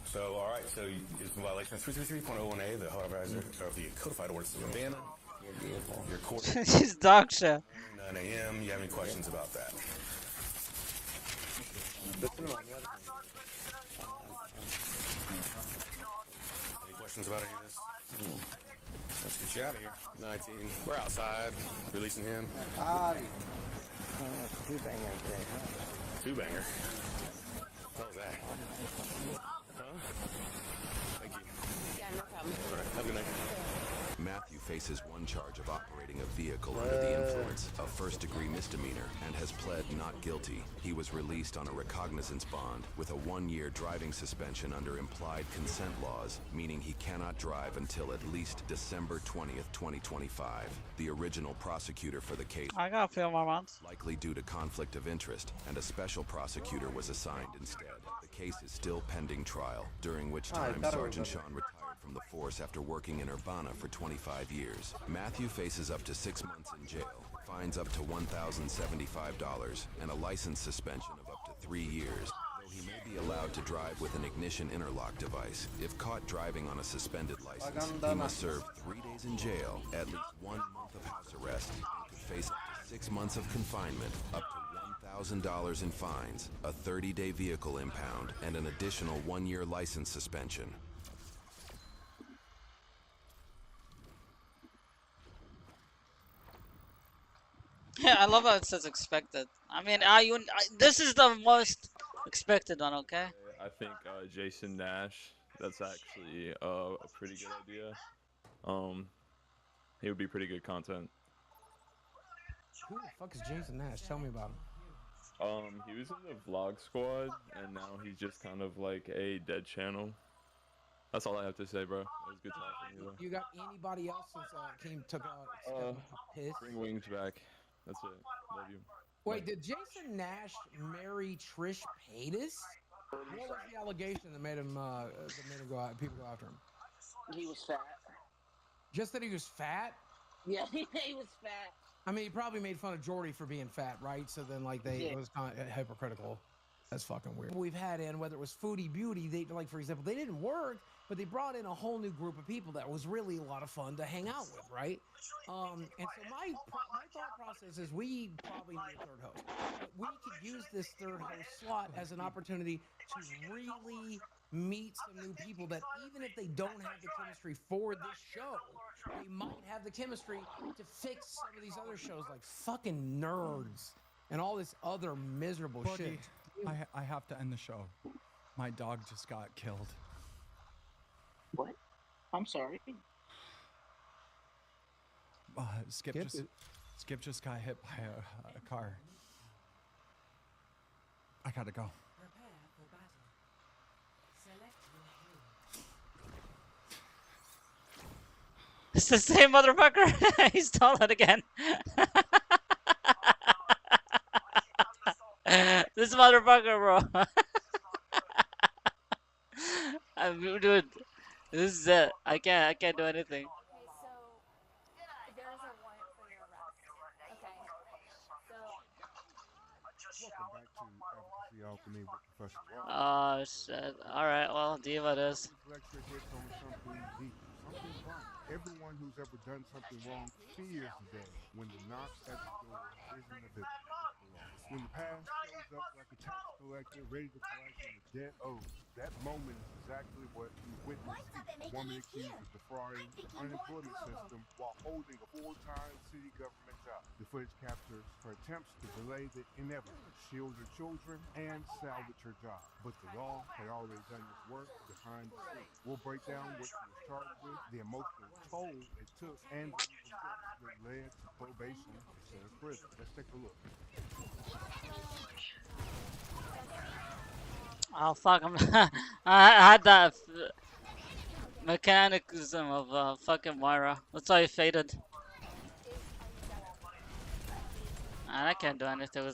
So, all right. So, it's in violation of 333.01A, the Autorizer, of the codified ordinance of Urbana. Your court. She's dog shit. 9 a.m. You have any questions about that? Any questions about any of this? Let's get you out of here. 19. We're outside. Releasing him. Two-banger today, huh? Two-banger? What was that? Huh? Thank you. Yeah, no problem. All right. Have a good night. Matthew faces one charge of operating a vehicle under the influence, a first-degree misdemeanor, and has pled not guilty. He was released on a recognizance bond with a 1-year driving suspension under implied consent laws, meaning he cannot drive until at least December 20th, 2025. The original prosecutor for the case, I got a few more months. likely due to conflict of interest, and a special prosecutor was assigned instead. The case is still pending trial, during which time Sergeant Sean retired from the force after working in Urbana for 25 years. Matthew faces up to 6 months in jail, fines up to $1,075, and a license suspension of up to 3 years. Though he may be allowed to drive with an ignition interlock device, if caught driving on a suspended license, he must serve 3 days in jail, at least 1 month of house arrest, and could face up to 6 months of confinement, up to $1,000 in fines, a 30-day vehicle impound, and an additional 1-year license suspension. Yeah, I love how it says expected. I mean, this is the most expected one, okay? I think Jason Nash. That's actually a pretty good idea. He would be pretty good content. Who the fuck is Jason Nash? Tell me about him. He was in the Vlog Squad, and now he's just kind of like a dead channel. That's all I have to say, bro. It was good talking to you. You got anybody else since took out piss? Bring Wings back. That's it. Love you. Wait, did Jason Nash marry Trish Paytas? What was the allegation that made him go out, people go after him? He was fat. Just that he was fat? Yeah, he was fat. I mean, he probably made fun of Jordy for being fat, right? So then, like, it was kind of hypocritical. That's fucking weird. We've had in, whether it was Foodie Beauty, they, like, for example, they didn't work, but they brought in a whole new group of people that was really a lot of fun to hang out with, right? And so my thought process is we probably need a third host. But we could use this third host slot as an opportunity to really meet some new people that even if they don't have the chemistry for this show, they might have the chemistry to fix some of these other shows like fucking Nerds and all this other miserable Buddy, shit. I have to end the show. My dog just got killed. What? I'm sorry. Skip just got hit by a car. I gotta go. It's the same motherfucker. He's stolen again. This motherfucker, bro. Dude, this is it. I can't do anything. Oh shit. Alright, well, Diva it is. Everyone who's ever done something wrong fears the day when the knock at the door isn't a bit. When the past shows up like a tax collector ready to collect on a debt owed, that moment is exactly what we witnessed. A woman accused of defrauding the unemployment system while holding a full-time city government job. The footage captures her attempts to delay the inevitable, shield her children, and salvage her job. But the law had already done its work behind the scenes. We'll break down what she was charged with, the emotional toll it took, and the legal steps that led to probation instead of prison. Let's take a look. Oh fuck him. I had that mechanism of fucking Moira. That's why he faded. Man, I can't do anything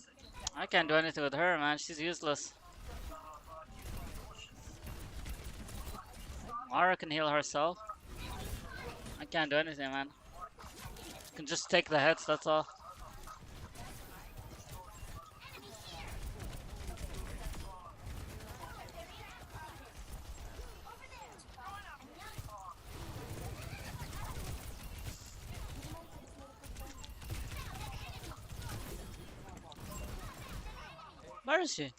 with her, man. She's useless. Moira can heal herself. I can't do anything, man. I can just take the hits, that's all. Where is she?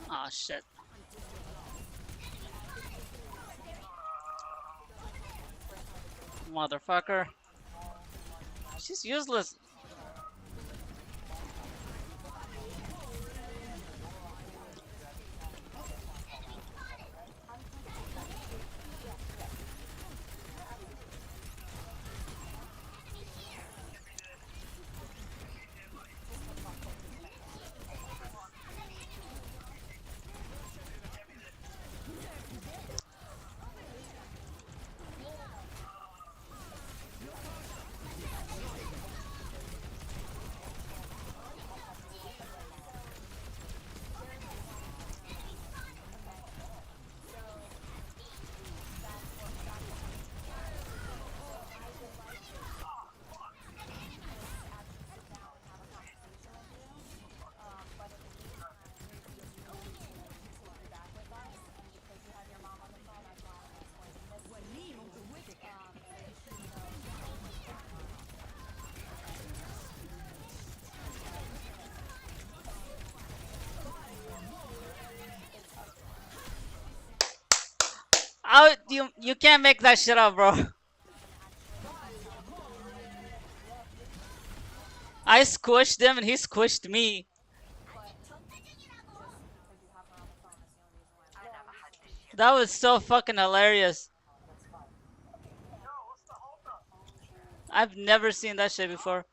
Oh shit. Motherfucker. She's useless. Oh, you can't make that shit up, bro. I squished him and he squished me. That was so fucking hilarious. I've never seen that shit before.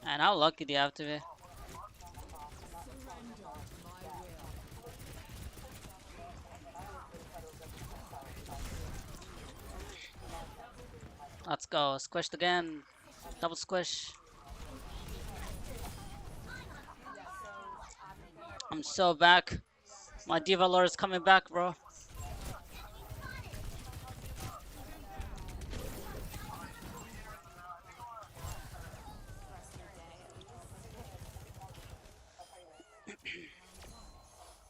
And how lucky do you have to be? Let's go. Squished again. Double squish. I'm so back. My Diva Lord is coming back, bro.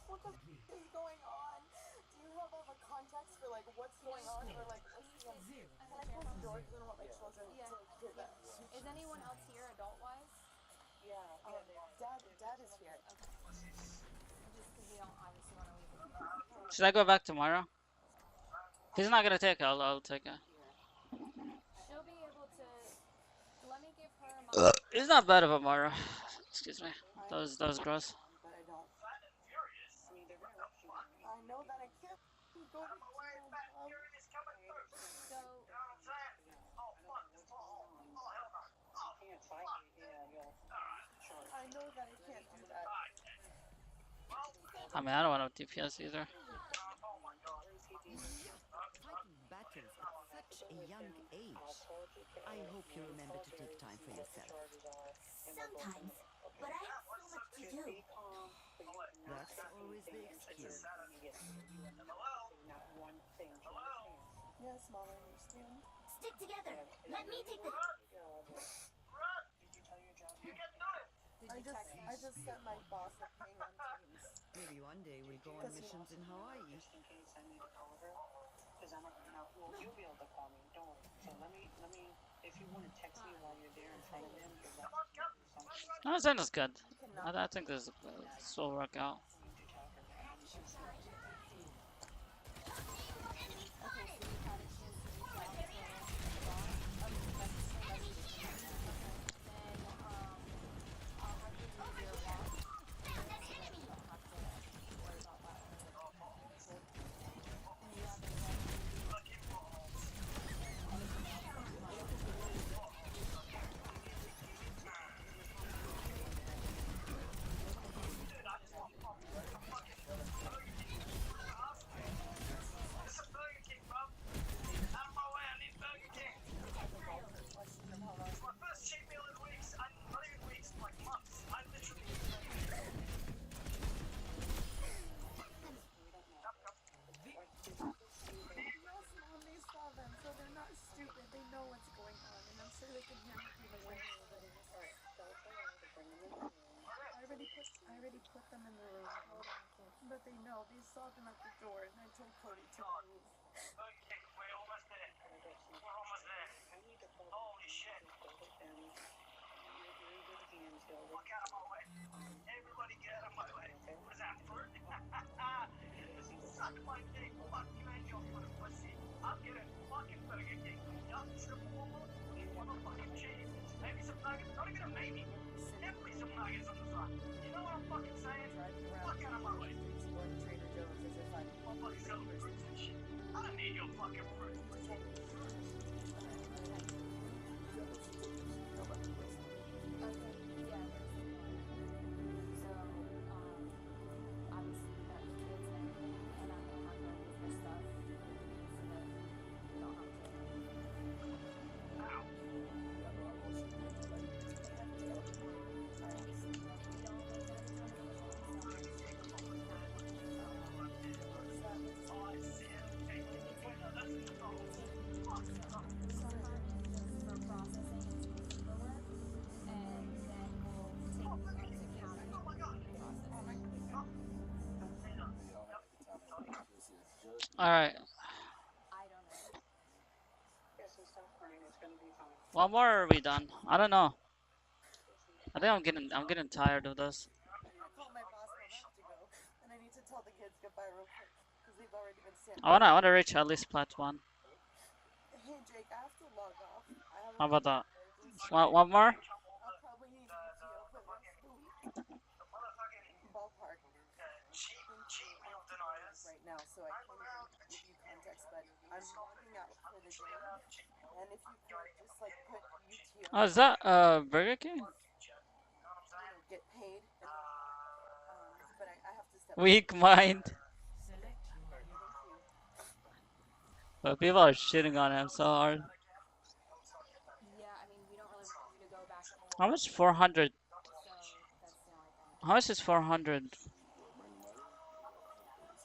What the f is going on? Do you have all the context for like what's going on, or like what's the Can I close the door because I don't want my children to hear that? Is anyone else here adult-wise? Yeah. Dad is here. Okay. Just because we don't obviously want to leave him. Should I go back tomorrow? He's not gonna take it. I'll take it. She'll be able to. Let me give her. He's not bad of a Mara. Excuse me. That was gross. But I don't. I know that I can't go to So. I know that I can't do that. I mean, I don't want no DPS either. Battles at such a young age. I hope you remember to take time for yourself. Sometimes, but I have so much to do. That's always the excuse. Yes, Mom, I understand. Stick together. Let me take the. I just sent my boss a ping on Teams. Maybe one day we'll go on missions in Hawaii. Because I don't know. Well, you'll be able to call me. Don't worry. So let me. If you want to text me while you're there in front of him, No, Zenda's good. I think this will work out. I already put them in the room. But they know. They saw them at the door, and I told Cody to move. Okay, we're almost there. We're almost there. Holy shit. Fuck out of my way. Everybody get out of my way. What is that, fruit? Suck my dick. Fuck you and your pussy. I'm getting fucking Burger King. Yup, triple motherfucking cheese. Maybe some nuggets. Not even a maybe. Definitely some nuggets on the side. You know what I'm fucking saying? Fuck out of my way. Trader Joe's as if I'm fucking selling fruits and shit. I don't need your fucking fruit. All right. One more, or are we done? I don't know. I think I'm getting tired of this. I called my boss a minute ago, and I need to tell the kids goodbye real quick because they've already been standing. I wanna reach at least plat 1. Hey Jake, I have to log off. I have How a about that? emergency. One more? I'll probably need UTO for the rest of the week. Ballpark. Thank you. I have to go right now, so I can't even give you context, but I'm logging out for the day. And if you could just like put UTO. Oh, is that Burger King? Get paid. But I have to step. Weak mind. Thank you. But people are shitting on him so hard. Yeah, I mean, we don't really want you to go back home. How much? 400. So that's the only thing. How much is 400?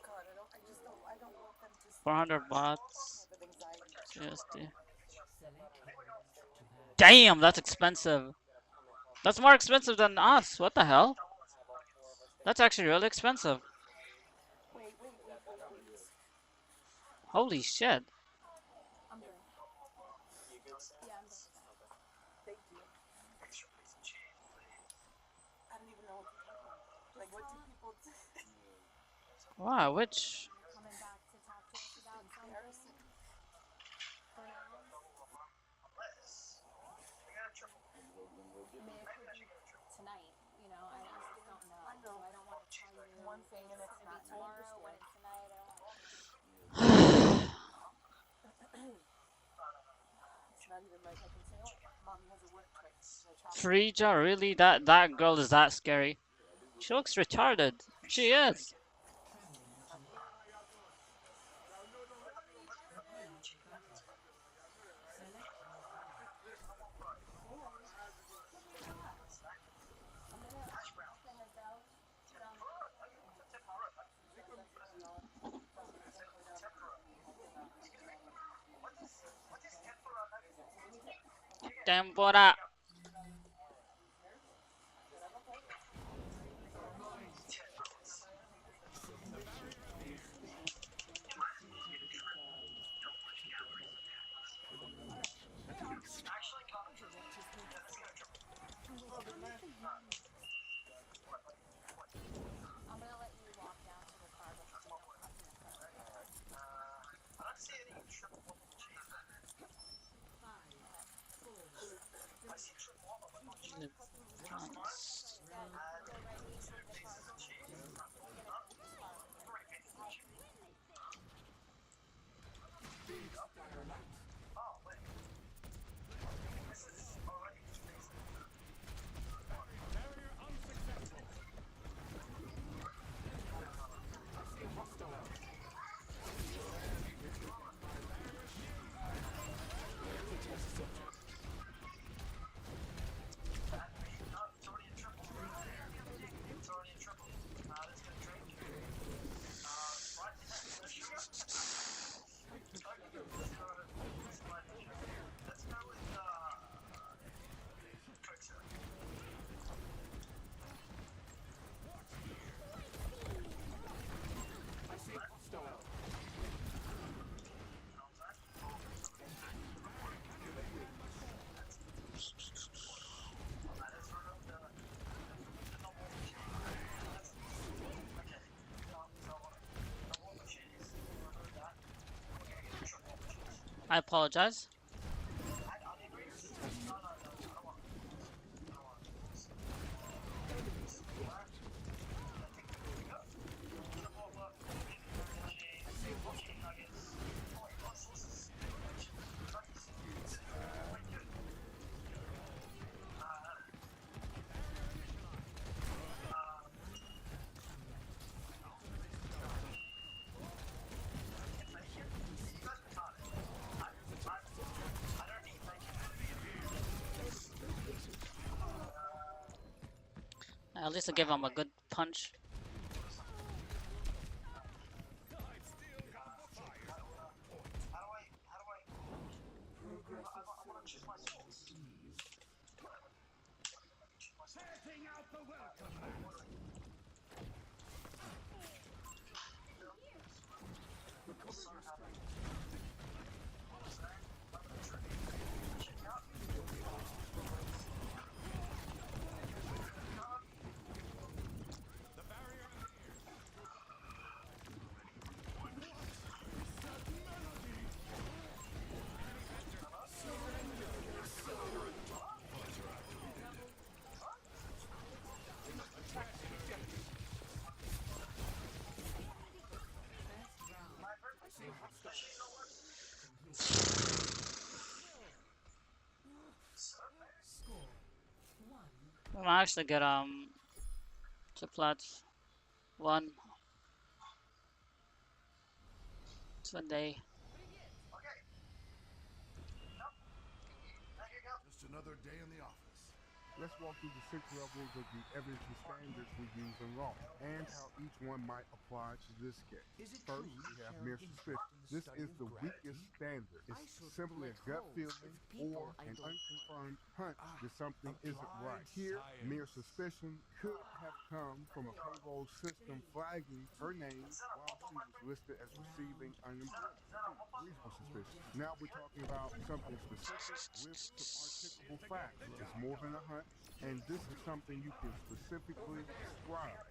God, I don't want them to 400 bahts. have anxiety. GSD. Damn, that's expensive. That's more expensive than us. What the hell? That's actually really expensive. Wait. Holy shit. I'm good. Yeah, I'm good. Thank you. I don't even know what to talk about. Like, what do people do? Wow, which? Coming back to talk to us about something for now. I mean, it could be tonight, you know, I just don't know. So I don't want to tell you one thing and it's not tomorrow, when it's tonight, I don't want It's not even like I can say, oh, mommy has a work trip. Frija, really? That girl is that scary? She looks retarded. She is. Tempura. I'm gonna let you walk down to the car. I apologize. At least I gave him a good punch. might actually get to plat 1 today. Just another day in the office. Let's walk through the 6 levels of the evidence and standards we use in law, and how each one might apply to this case. First, we have mere suspicion. This is the weakest standard. It's simply a gut feeling or an unconfirmed hunch that something isn't right. Here, mere suspicion could have come from a payroll system flagging her name while she was listed as receiving unemployment. Reasonable suspicion. Now we're talking about something specific with some articulable facts. It's more than a hunch, and this is something you can specifically describe.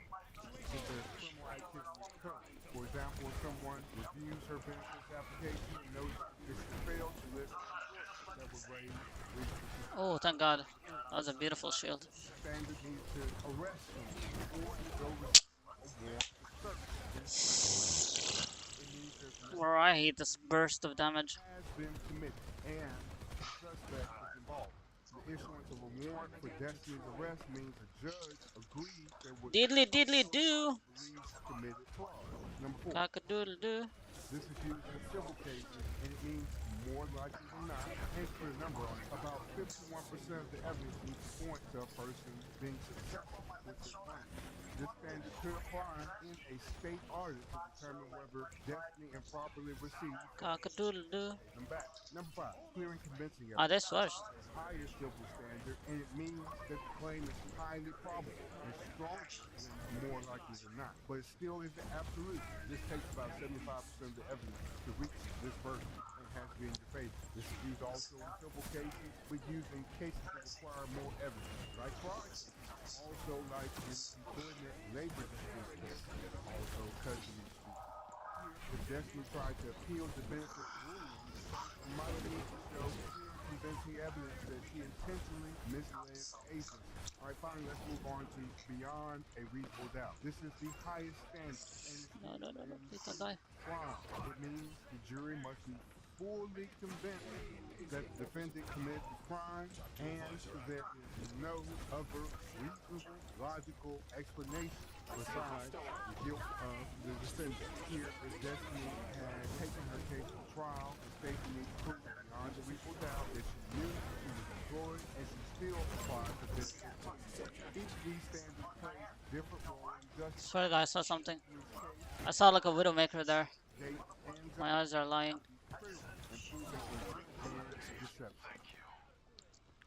If there's criminal activity occurring. For example, if someone reviews her benefits application and notices that she failed to list that would raise reasonable. Oh, thank God. That was a beautiful shield. Standard needs to arrest someone or to go with a warrant for search. Or I hate this burst of damage. Has been committed and the suspect is involved. The issuance of a warrant for Destiny's arrest means a judge agrees there was Diddly do. committed fraud. Number 4. Cock-a-doodle doo. This is used in civil cases, and it means more likely than not. Hence, put a number on it. About 51% of the evidence needs to point to a person being successful with his claim. This standard could apply in a state audit to determine whether Destiny improperly received Cock-a-doodle doo. them back. Number 5, clear and convincing Ah, evidence. they switched. Higher civil standard, and it means that the claim is highly probable and stronger than more likely than not. But it still isn't absolute. This takes about 75% of the evidence to reach this verdict and has to be in your favor. This is used also in civil cases, but used in cases that require more evidence, like fraud. Also like in employment labor disputes, also custody disputes. If Destiny tried to appeal the benefits ruling, you might need to show convincing evidence that she intentionally misled agents. All right, finally, let's move on to beyond a reasonable doubt. This is the highest standard. No, please don't die. It means the jury must be fully convinced that the defendant committed the crime and there is no other reasonable, logical explanation besides the guilt of the defendant. Here, if Destiny had taken her case to trial, the state needs proof beyond a reasonable doubt that she knew she was employed and she still applied for this. Each of these standards plays different roles in justice. Sorry guys, I saw something. I saw like a Widowmaker there. My eyes are lying.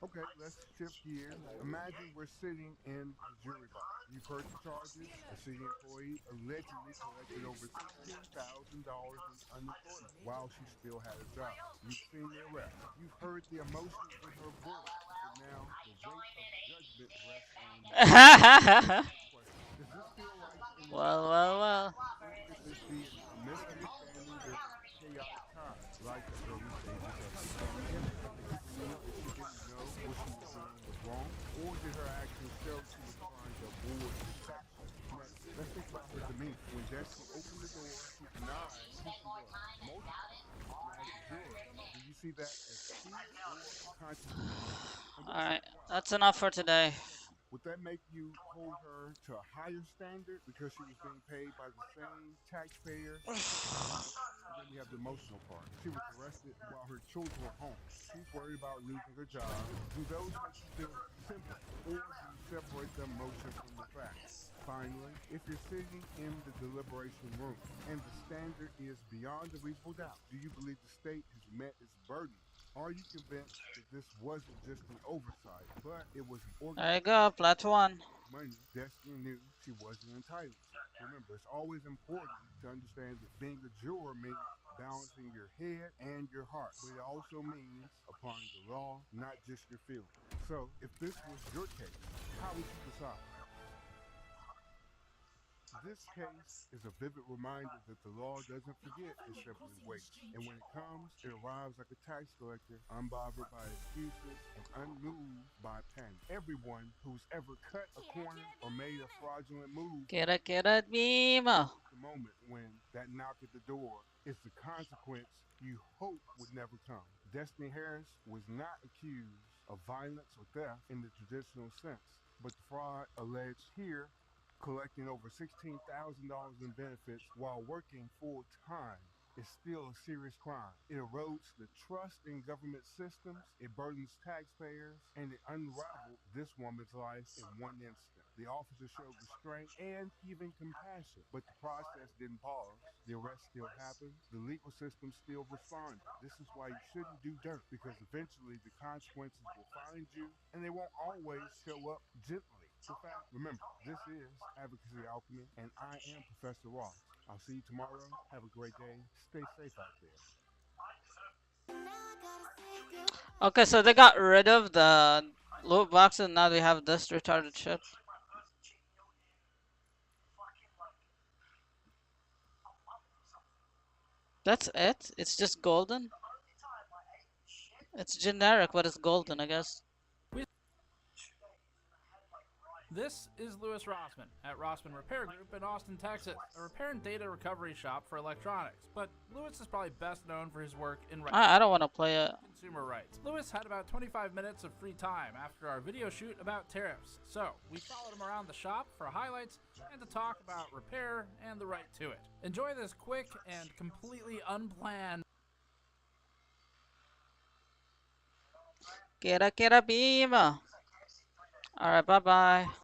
Okay, let's shift gears. Imagine we're sitting in the jury box. You've heard the charges. A city employee allegedly collected over $16,000 in unemployment while she still had a job. You've seen the arrest. You've heard the emotions in her voice. But now the weight of judgment rests on Does this feel like Well. Could this be a misunderstanding that chaotic time, like the early stages of the pandemic? She didn't know what she was doing was wrong, or did her actions show she was trying to avoid detection? Let's think about her demeanor. When Destiny opened the door, she denied who she was. Most do you see that as fear or conscious? Alright, that's enough for today. Would that make you hold her to a higher standard because she was being paid by the same taxpayer? And then we have the emotional part. She was arrested while her children were home. She's worried about losing her job. Do those make you feel simple, or do you separate the emotion from the facts? Finally, if you're sitting in the deliberation room and the standard is beyond a reasonable doubt, do you believe the state has met its burden? Are you convinced that this wasn't just an oversight, but it was an organization? There you go, plat 1. Money Destiny knew she wasn't entitled to. Remember, it's always important to understand that being a juror means balancing your head and your heart, but it also means applying the law, not just your feelings. So, if this was your case, how would you decide? This case is a vivid reminder that the law doesn't forget, it simply waits. And when it comes, it arrives like a tax collector, unbothered by excuses and unmoved by panic. Everyone who's ever cut a corner or made a fraudulent move, Mimo. the moment when that knock at the door is the consequence you hope would never come. Destiny Harris was not accused of violence or theft in the traditional sense. But the fraud alleged here, collecting over $16,000 in benefits while working full time, is still a serious crime. It erodes the trust in government systems, it burdens taxpayers, and it unraveled this woman's life in one instant. The officer showed restraint and even compassion, but the process didn't pause. The arrest still happened. The legal system still responded. This is why you shouldn't do dirt, because eventually the consequences will find you, and they won't always show up gently. In fact, remember, this is Advocacy Alchemy, and I am Professor Ross. I'll see you tomorrow. Have a great day. Stay safe out there. Okay, so they got rid of the loot boxes and now they have this retarded shit. That's it? It's just golden? It's generic, but it's golden, I guess. This is Louis Rossman at Rossman Repair Group in Austin, Texas, a repair and data recovery shop for electronics. But Louis is probably best known for his work in I don't want to play it. consumer rights. Louis had about 25 minutes of free time after our video shoot about tariffs, so we followed him around the shop for highlights and to talk about repair and the right to it. Enjoy this quick and completely unplanned. Kira kira bima. Alright, bye bye.